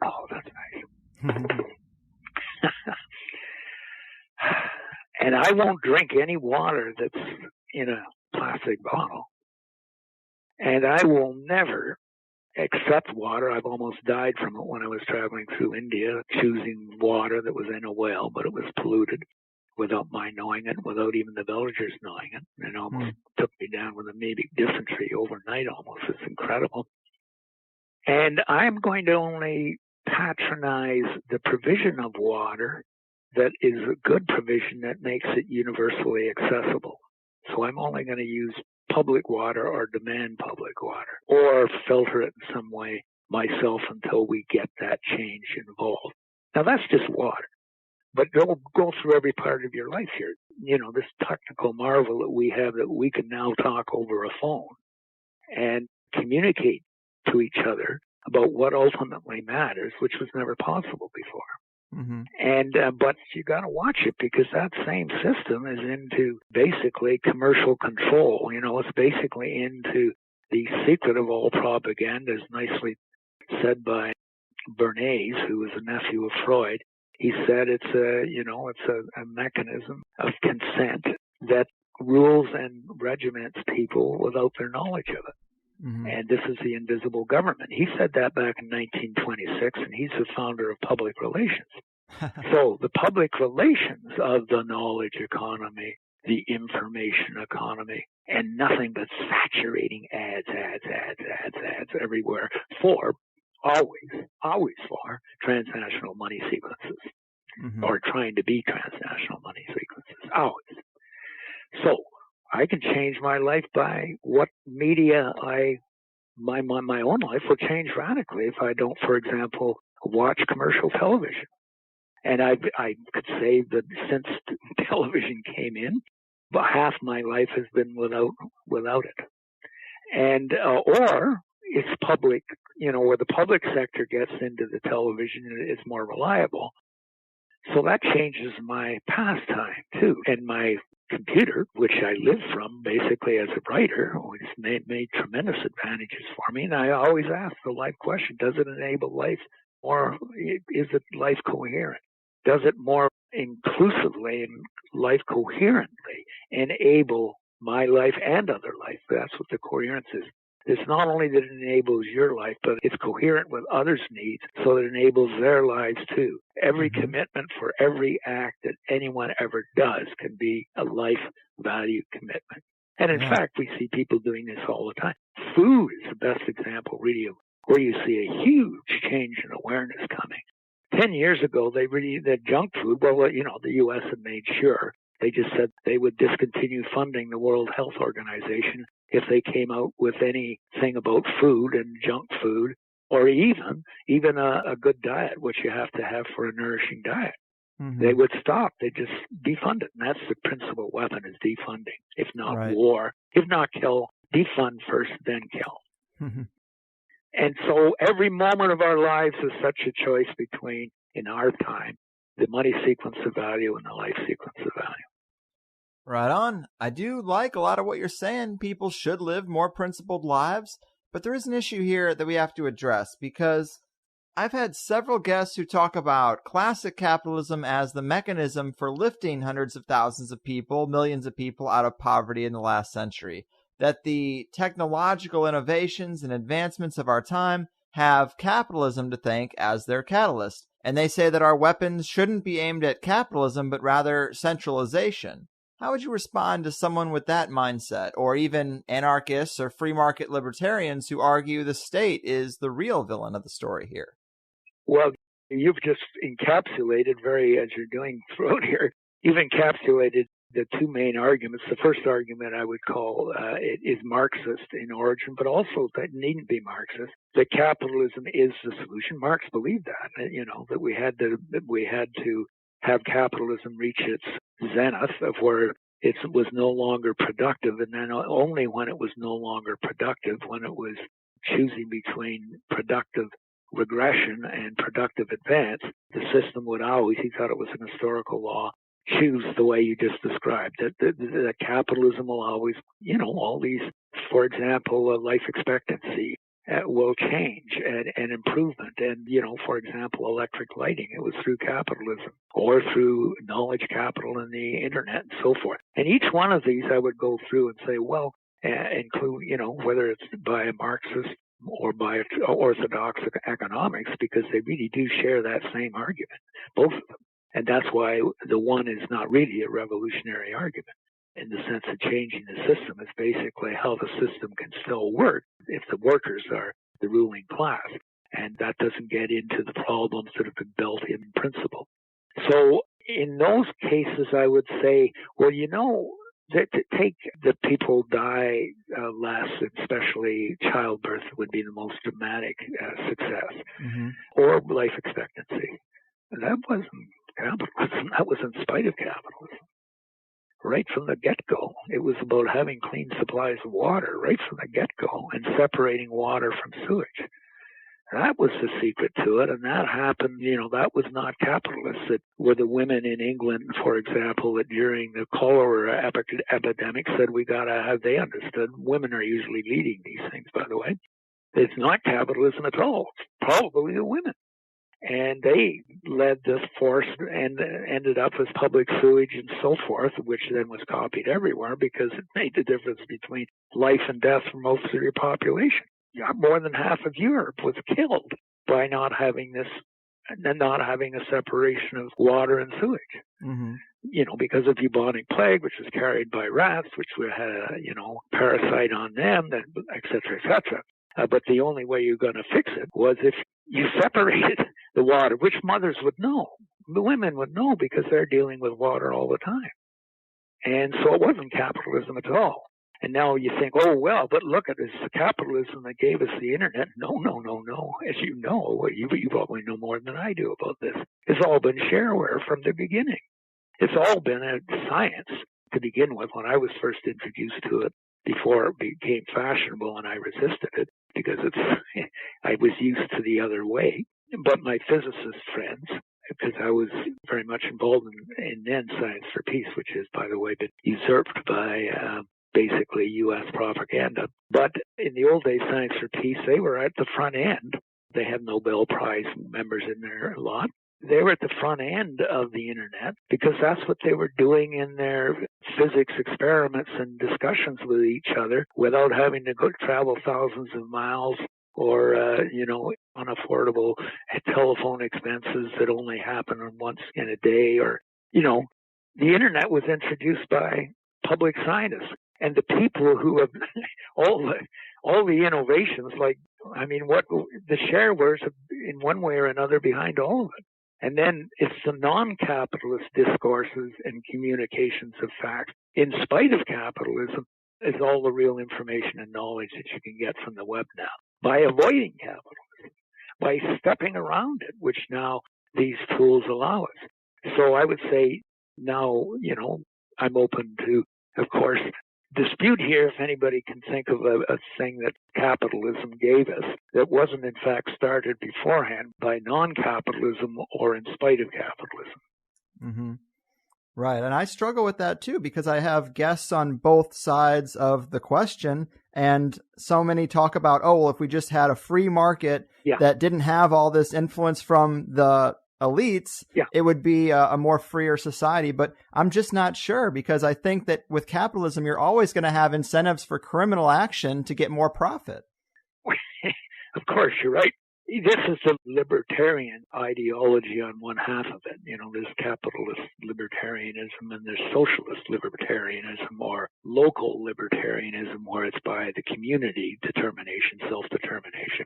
Oh, that's nice. And I won't drink any water that's in a plastic bottle. And I will never accept water. I've almost died from it when I was traveling through India, choosing water that was in a well, but it was polluted without my knowing it, without even the villagers knowing it. And it almost took me down with amoebic dysentery overnight almost. It's incredible. And I'm going to only patronize the provision of water that is a good provision that makes it universally accessible. So I'm only going to use public water or demand public water, or filter it in some way myself until we get that change involved. Now that's just water, but go through every part of your life here. This technical marvel that we have, that we can now talk over a phone and communicate to each other about what ultimately matters, which was never possible before. Mm-hmm. And but you got to watch it, because that same system is into basically commercial control. It's basically into the secret of all propaganda, as nicely said by Bernays, who was a nephew of Freud. He said it's a mechanism of consent that rules and regiments people without their knowledge of it. Mm-hmm. And this is the invisible government. He said that back in 1926, and he's the founder of public relations. So the public relations of the knowledge economy, the information economy, and nothing but saturating ads everywhere always for transnational money sequences, mm-hmm. or trying to be transnational money sequences, always. So I can change my life by what media my own life will change radically if I don't, for example, watch commercial television. And I could say that since television came in, about half my life has been without it. And or it's public, where the public sector gets into the television, it's more reliable. So that changes my pastime too, and my computer, which I live from basically as a writer, which made tremendous advantages for me. And I always ask the life question: does it enable life, or is it life coherent? Does it more inclusively and life coherently enable my life and other life? That's what the coherence is. It's not only that it enables your life, but it's coherent with others' needs, so it enables their lives too. Every commitment for every act that anyone ever does can be a life value commitment. And in fact, we see people doing this all the time. Food is the best example, really, of where you see a huge change in awareness coming. 10 years ago, the junk food, the U.S. had made sure. They just said they would discontinue funding the World Health Organization if they came out with anything about food and junk food, or even a good diet, which you have to have for a nourishing diet. Mm-hmm. They would stop. They just defund it. And that's the principal weapon, is defunding. If not war, if not kill, defund first, then kill. Mm-hmm. And so every moment of our lives is such a choice between, in our time, the money sequence of value and the life sequence of value. Right on. I do like a lot of what you're saying. People should live more principled lives, but there is an issue here that we have to address, because I've had several guests who talk about classic capitalism as the mechanism for lifting hundreds of thousands of people, millions of people out of poverty in the last century. That the technological innovations and advancements of our time have capitalism to thank as their catalyst. And they say that our weapons shouldn't be aimed at capitalism, but rather centralization. How would you respond to someone with that mindset, or even anarchists or free market libertarians who argue the state is the real villain of the story here? Well, you've just encapsulated as you're doing throughout here, you've encapsulated the two main arguments. The first argument I would call it is Marxist in origin, but also that needn't be Marxist. That capitalism is the solution. Marx believed that, that we had to have capitalism reach its zenith of where it was no longer productive, and then only when it was no longer productive, when it was choosing between productive regression and productive advance, the system would always, he thought it was an historical law, choose the way you just described. That capitalism will always, all these, for example, life expectancy will change and improvement. And, for example, electric lighting, it was through capitalism or through knowledge capital and the internet and so forth. And each one of these I would go through and say, well, include, whether it's by a Marxist or by orthodox economics, because they really do share that same argument, both of them. And that's why the one is not really a revolutionary argument in the sense of changing the system. It's basically how the system can still work if the workers are the ruling class. And that doesn't get into the problems that have been built in principle. So in those cases, I would say, well, that to take the people die less, especially childbirth would be the most dramatic success, or life expectancy. That wasn't capitalism. That was in spite of capitalism. Right from the get-go, it was about having clean supplies of water right from the get-go and separating water from sewage. That was the secret to it, and that happened, that was not capitalist. It were the women in England, for example, that during the cholera epidemic said they understood. Women are usually leading these things, by the way. It's not capitalism at all. It's probably the women. And they led this force and ended up with public sewage and so forth, which then was copied everywhere because it made the difference between life and death for most of your population. More than half of Europe was killed by not having a separation of water and sewage. Because of bubonic plague, which was carried by rats, which had a parasite on them, et cetera, et cetera. But the only way you're going to fix it was if you separated the water, which mothers would know. The women would know because they're dealing with water all the time. And so it wasn't capitalism at all. And now you think, oh, well, but look at this capitalism that gave us the internet. No. As you know, you probably know more than I do about this. It's all been shareware from the beginning. It's all been a science to begin with. When I was first introduced to it, before it became fashionable, and I resisted it because I was used to the other way. But my physicist friends, because I was very much involved in then Science for Peace, which has, by the way, been usurped by basically U.S. propaganda. But in the old days, Science for Peace, they were at the front end. They had Nobel Prize members in there a lot. They were at the front end of the internet because that's what they were doing in their physics experiments and discussions with each other without having to travel thousands of miles or, unaffordable telephone expenses that only happen once in a day. Or, the internet was introduced by public scientists. And the people who have all the innovations, what the sharewares in one way or another behind all of it. And then it's the non-capitalist discourses and communications of facts, in spite of capitalism, is all the real information and knowledge that you can get from the web now. By avoiding capitalism, by stepping around it, which now these tools allow us. So I would say now, I'm open to, of course, dispute here if anybody can think of a thing that capitalism gave us that wasn't in fact started beforehand by non-capitalism or in spite of capitalism. Right. And I struggle with that too, because I have guests on both sides of the question. And so many talk about, if we just had a free market that didn't have all this influence from the elites, it would be a more freer society. But I'm just not sure, because I think that with capitalism, you're always going to have incentives for criminal action to get more profit. Of course, you're right. This is the libertarian ideology on one half of it. There's capitalist libertarianism and there's socialist libertarianism or local libertarianism, where it's by the community determination, self-determination.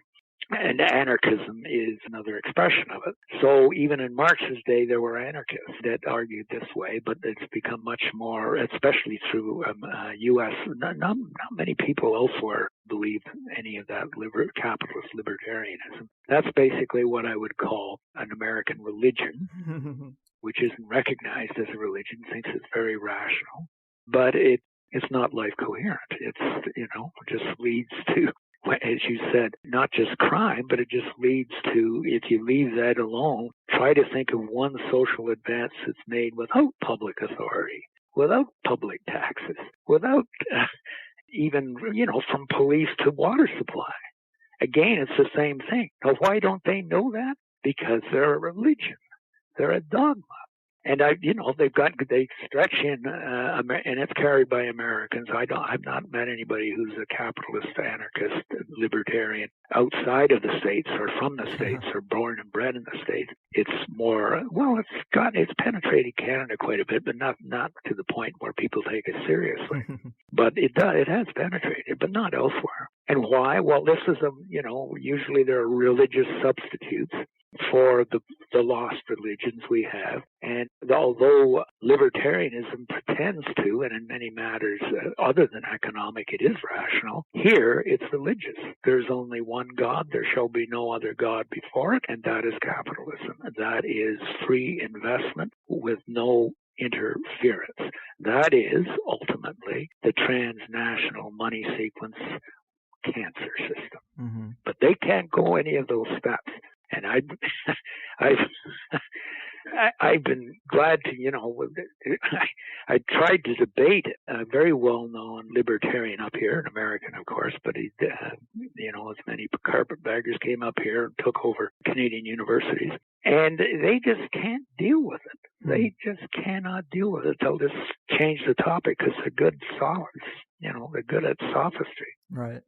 And anarchism is another expression of it. So even in Marx's day, there were anarchists that argued this way, but it's become much more, especially through U.S. Not many people elsewhere believe any of that capitalist libertarianism. That's basically what I would call an American religion, which isn't recognized as a religion, thinks it's very rational, but it's not life coherent. It's, just leads to, as you said, not just crime, but it just leads to, if you leave that alone, try to think of one social advance that's made without public authority, without public taxes, without even, from police to water supply. Again, it's the same thing. Now, why don't they know that? Because they're a religion. They're a dogma. And they stretch in, and it's carried by Americans. I've not met anybody who's a capitalist, anarchist, libertarian outside of the States or from the States or born and bred in the States. It's more, it's penetrated Canada quite a bit, but not to the point where people take it seriously. But it has penetrated, but not elsewhere. And why? Well, this is usually there are religious substitutes for the lost religions we have. And although libertarianism pretends to, and in many matters other than economic, it is rational, here it's religious. There's only one God. There shall be no other God before it, and that is capitalism. That is free investment with no interference. That is ultimately the transnational money sequence cancer system. Mm-hmm. But they can't go any of those steps. And I've been glad to, I tried to debate a very well-known libertarian up here, an American, of course, but he, as many carpetbaggers came up here and took over Canadian universities, and they just can't deal with it. They just cannot deal with it. They'll just change the topic because they're good solids. They're good at sophistry. Right.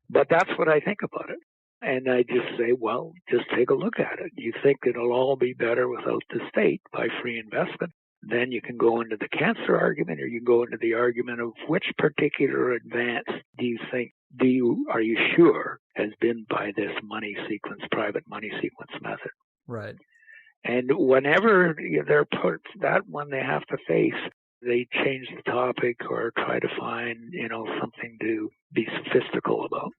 But that's what I think about it. And I just say, well, just take a look at it. You think it'll all be better without the state by free investment? Then you can go into the cancer argument, or you can go into the argument of which particular advance are you sure has been by this money sequence, private money sequence method? Right. And whenever they're put that one they have to face, they change the topic or try to find, something to be sophistical about.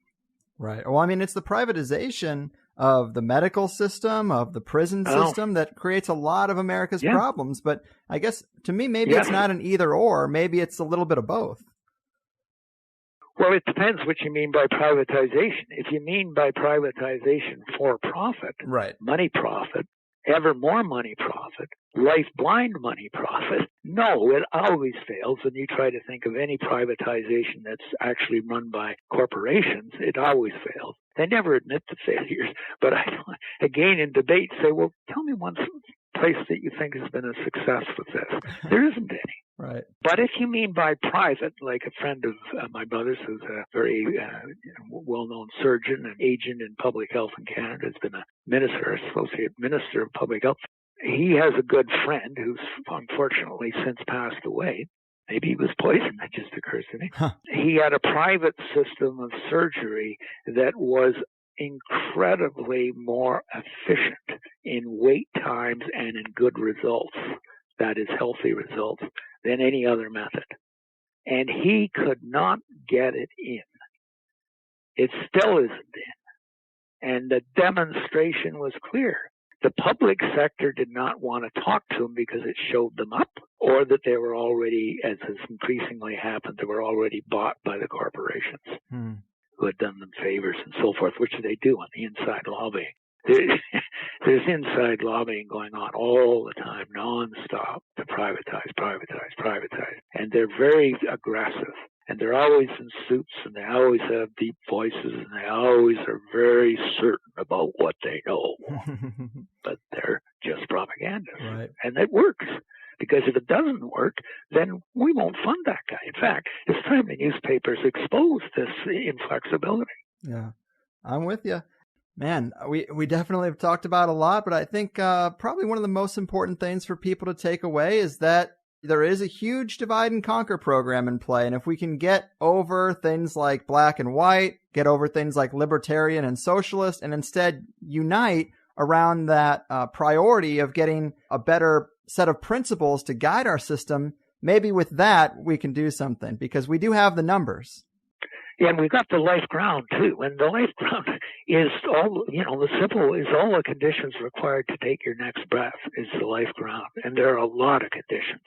Right. Well, I mean, it's the privatization of the medical system, of the prison system that creates a lot of America's problems. But I guess to me, maybe it's not an either or. Maybe it's a little bit of both. Well, it depends what you mean by privatization. If you mean by privatization for profit, right, money profit, ever more money profit, life-blind money profit, no, it always fails. When you try to think of any privatization that's actually run by corporations, it always fails. They never admit the failures. But again, in debate, say, well, tell me one place that you think has been a success with this. There isn't any. Right. But if you mean by private, like a friend of my brother's who's a very well-known surgeon and agent in public health in Canada, has been a minister, associate minister of public health. He has a good friend who's unfortunately since passed away. Maybe he was poisoned, that just occurs to me. Huh. He had a private system of surgery that was incredibly more efficient in wait times and in good results, that is, healthy results, than any other method. And he could not get it in. It still isn't in. And the demonstration was clear. The public sector did not want to talk to him because it showed them up, or that they were already, as has increasingly happened, they were already bought by the corporations who had done them favors and so forth, which they do on the inside lobbying. There's inside lobbying going on all the time, nonstop, to privatize. And they're very aggressive. And they're always in suits, and they always have deep voices, and they always are very certain about what they know. But they're just propaganda. Right. And it works. Because if it doesn't work, then we won't fund that guy. In fact, it's time the newspapers expose this inflexibility. Yeah, I'm with you. Man, we definitely have talked about a lot, but I think probably one of the most important things for people to take away is that there is a huge divide and conquer program in play. And if we can get over things like black and white, get over things like libertarian and socialist, and instead unite around that priority of getting a better set of principles to guide our system, maybe with that we can do something, because we do have the numbers. Yeah, and we've got the life ground too. And the life ground is all, the simple is all the conditions required to take your next breath is the life ground. And there are a lot of conditions,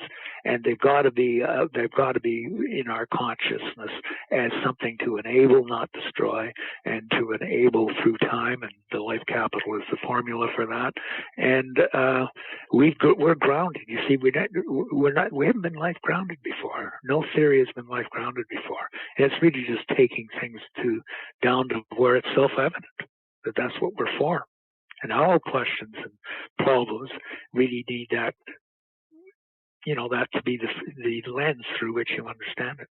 and they've got to be in our consciousness as something to enable, not destroy, and to enable through time. And the life capital is the formula for that. And we're grounded. You see, we haven't been life grounded before. No theory has been life grounded before. And it's really just taking things down to where it's self-evident that that's what we're for. And all questions and problems really need that, that to be the lens through which you understand it.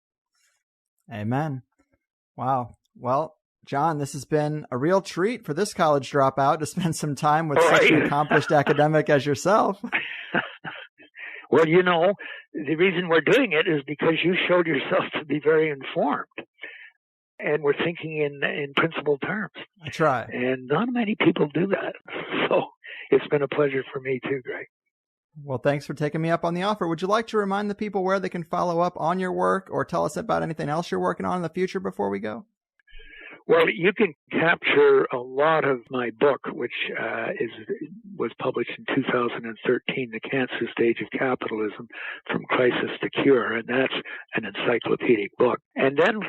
Amen. Wow. Well, John, this has been a real treat for this college dropout to spend some time with such an accomplished academic as yourself. Well, the reason we're doing it is because you showed yourself to be very informed. And we're thinking in principled terms. I try. And not many people do that. So it's been a pleasure for me too, Greg. Well, thanks for taking me up on the offer. Would you like to remind the people where they can follow up on your work or tell us about anything else you're working on in the future before we go? Well, you can capture a lot of my book, which was published in 2013, The Cancer Stage of Capitalism, From Crisis to Cure, and that's an encyclopedic book. And then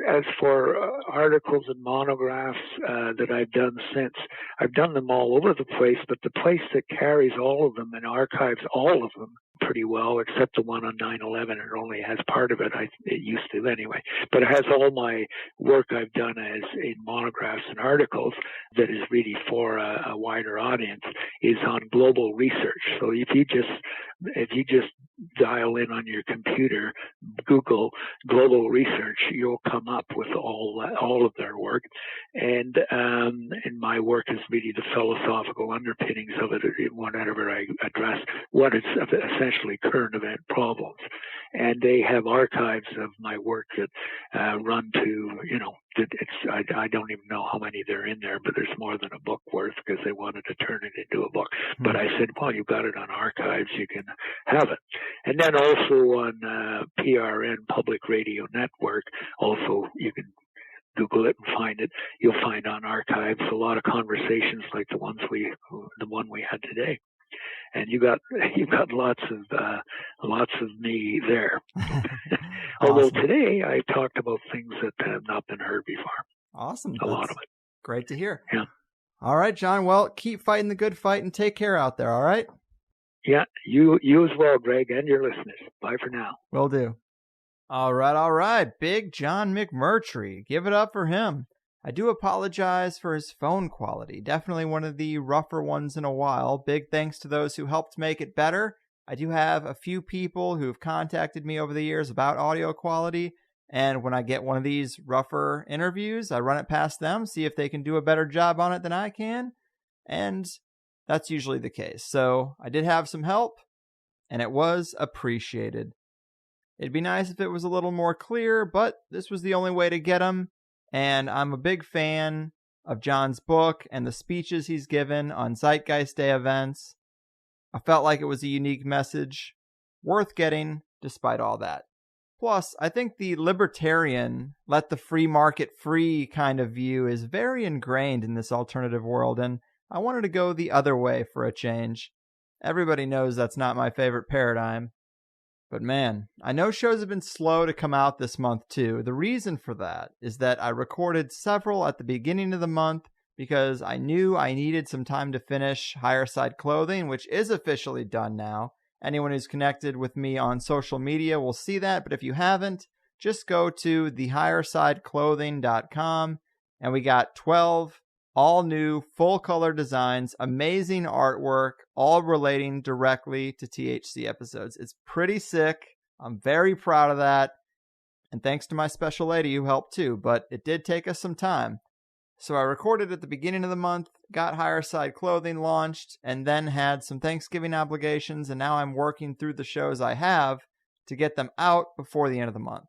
as for articles and monographs that I've done since, I've done them all over the place, but the place that carries all of them and archives all of them pretty well, except the one on 9/11. It only has part of it. It used to anyway. But it has all my work I've done as in monographs and articles that is really for a wider audience is on global research. So if you just dial in on your computer, Google global research, you'll come up with all of their work. And my work is really the philosophical underpinnings of it, whenever I address what is essentially current event problems. And they have archives of my work that run to, I don't even know how many they're in there, but there's more than a book worth because they wanted to turn it into a book. But I said, well, you've got it on archives, you can have it. And then also on PRN, Public Radio Network, also you can Google it and find it. You'll find on archives a lot of conversations like the one we had today. And you've got lots of me there. Although today I talked about things that have not been heard before. Awesome. A lot of it. Great to hear. Yeah. All right, John. Well, keep fighting the good fight and take care out there. All right. Yeah. You as well, Greg, and your listeners. Bye for now. Will do. All right. Big John McMurtry. Give it up for him. I do apologize for his phone quality. Definitely one of the rougher ones in a while. Big thanks to those who helped make it better. I do have a few people who have contacted me over the years about audio quality. And when I get one of these rougher interviews, I run it past them, see if they can do a better job on it than I can. And that's usually the case. So I did have some help, and it was appreciated. It'd be nice if it was a little more clear, but this was the only way to get them. And I'm a big fan of John's book and the speeches he's given on Zeitgeist Day events. I felt like it was a unique message, worth getting despite all that. Plus, I think the libertarian, let the free market free kind of view is very ingrained in this alternative world, and I wanted to go the other way for a change. Everybody knows that's not my favorite paradigm. But man, I know shows have been slow to come out this month too. The reason for that is that I recorded several at the beginning of the month because I knew I needed some time to finish Higherside Clothing, which is officially done now. Anyone who's connected with me on social media will see that, but if you haven't, just go to thehighersideclothing.com and we got 12 all new full color designs, amazing artwork, all relating directly to THC episodes. It's pretty sick. I'm very proud of that. And thanks to my special lady who helped too, but it did take us some time. So I recorded at the beginning of the month, got Higherside Clothing launched, and then had some Thanksgiving obligations, and now I'm working through the shows I have. to get them out before the end of the month.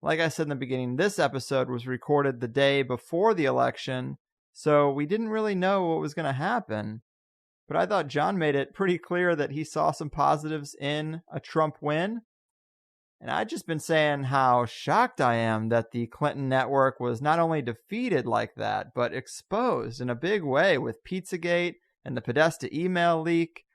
Like I said in the beginning, this episode was recorded the day before the election, so we didn't really know what was going to happen. But I thought John made it pretty clear that he saw some positives in a Trump win. And I've just been saying how shocked I am that the Clinton network was not only defeated like that, but exposed in a big way with Pizzagate and the Podesta email leak.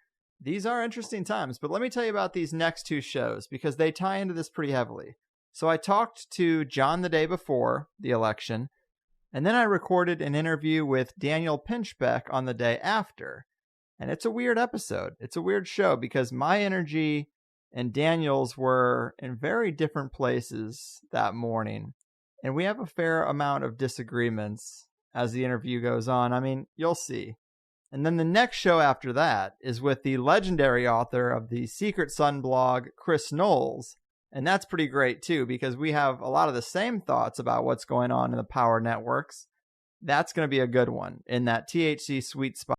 These are interesting times, but let me tell you about these next two shows because they tie into this pretty heavily. So I talked to John the day before the election, and then I recorded an interview with Daniel Pinchbeck on the day after. And it's a weird episode. It's a weird show because my energy and Daniel's were in very different places that morning. And we have a fair amount of disagreements as the interview goes on. I mean, you'll see. And then the next show after that is with the legendary author of the Secret Sun blog, Chris Knowles. And that's pretty great too, because we have a lot of the same thoughts about what's going on in the power networks. That's going to be a good one in that THC sweet spot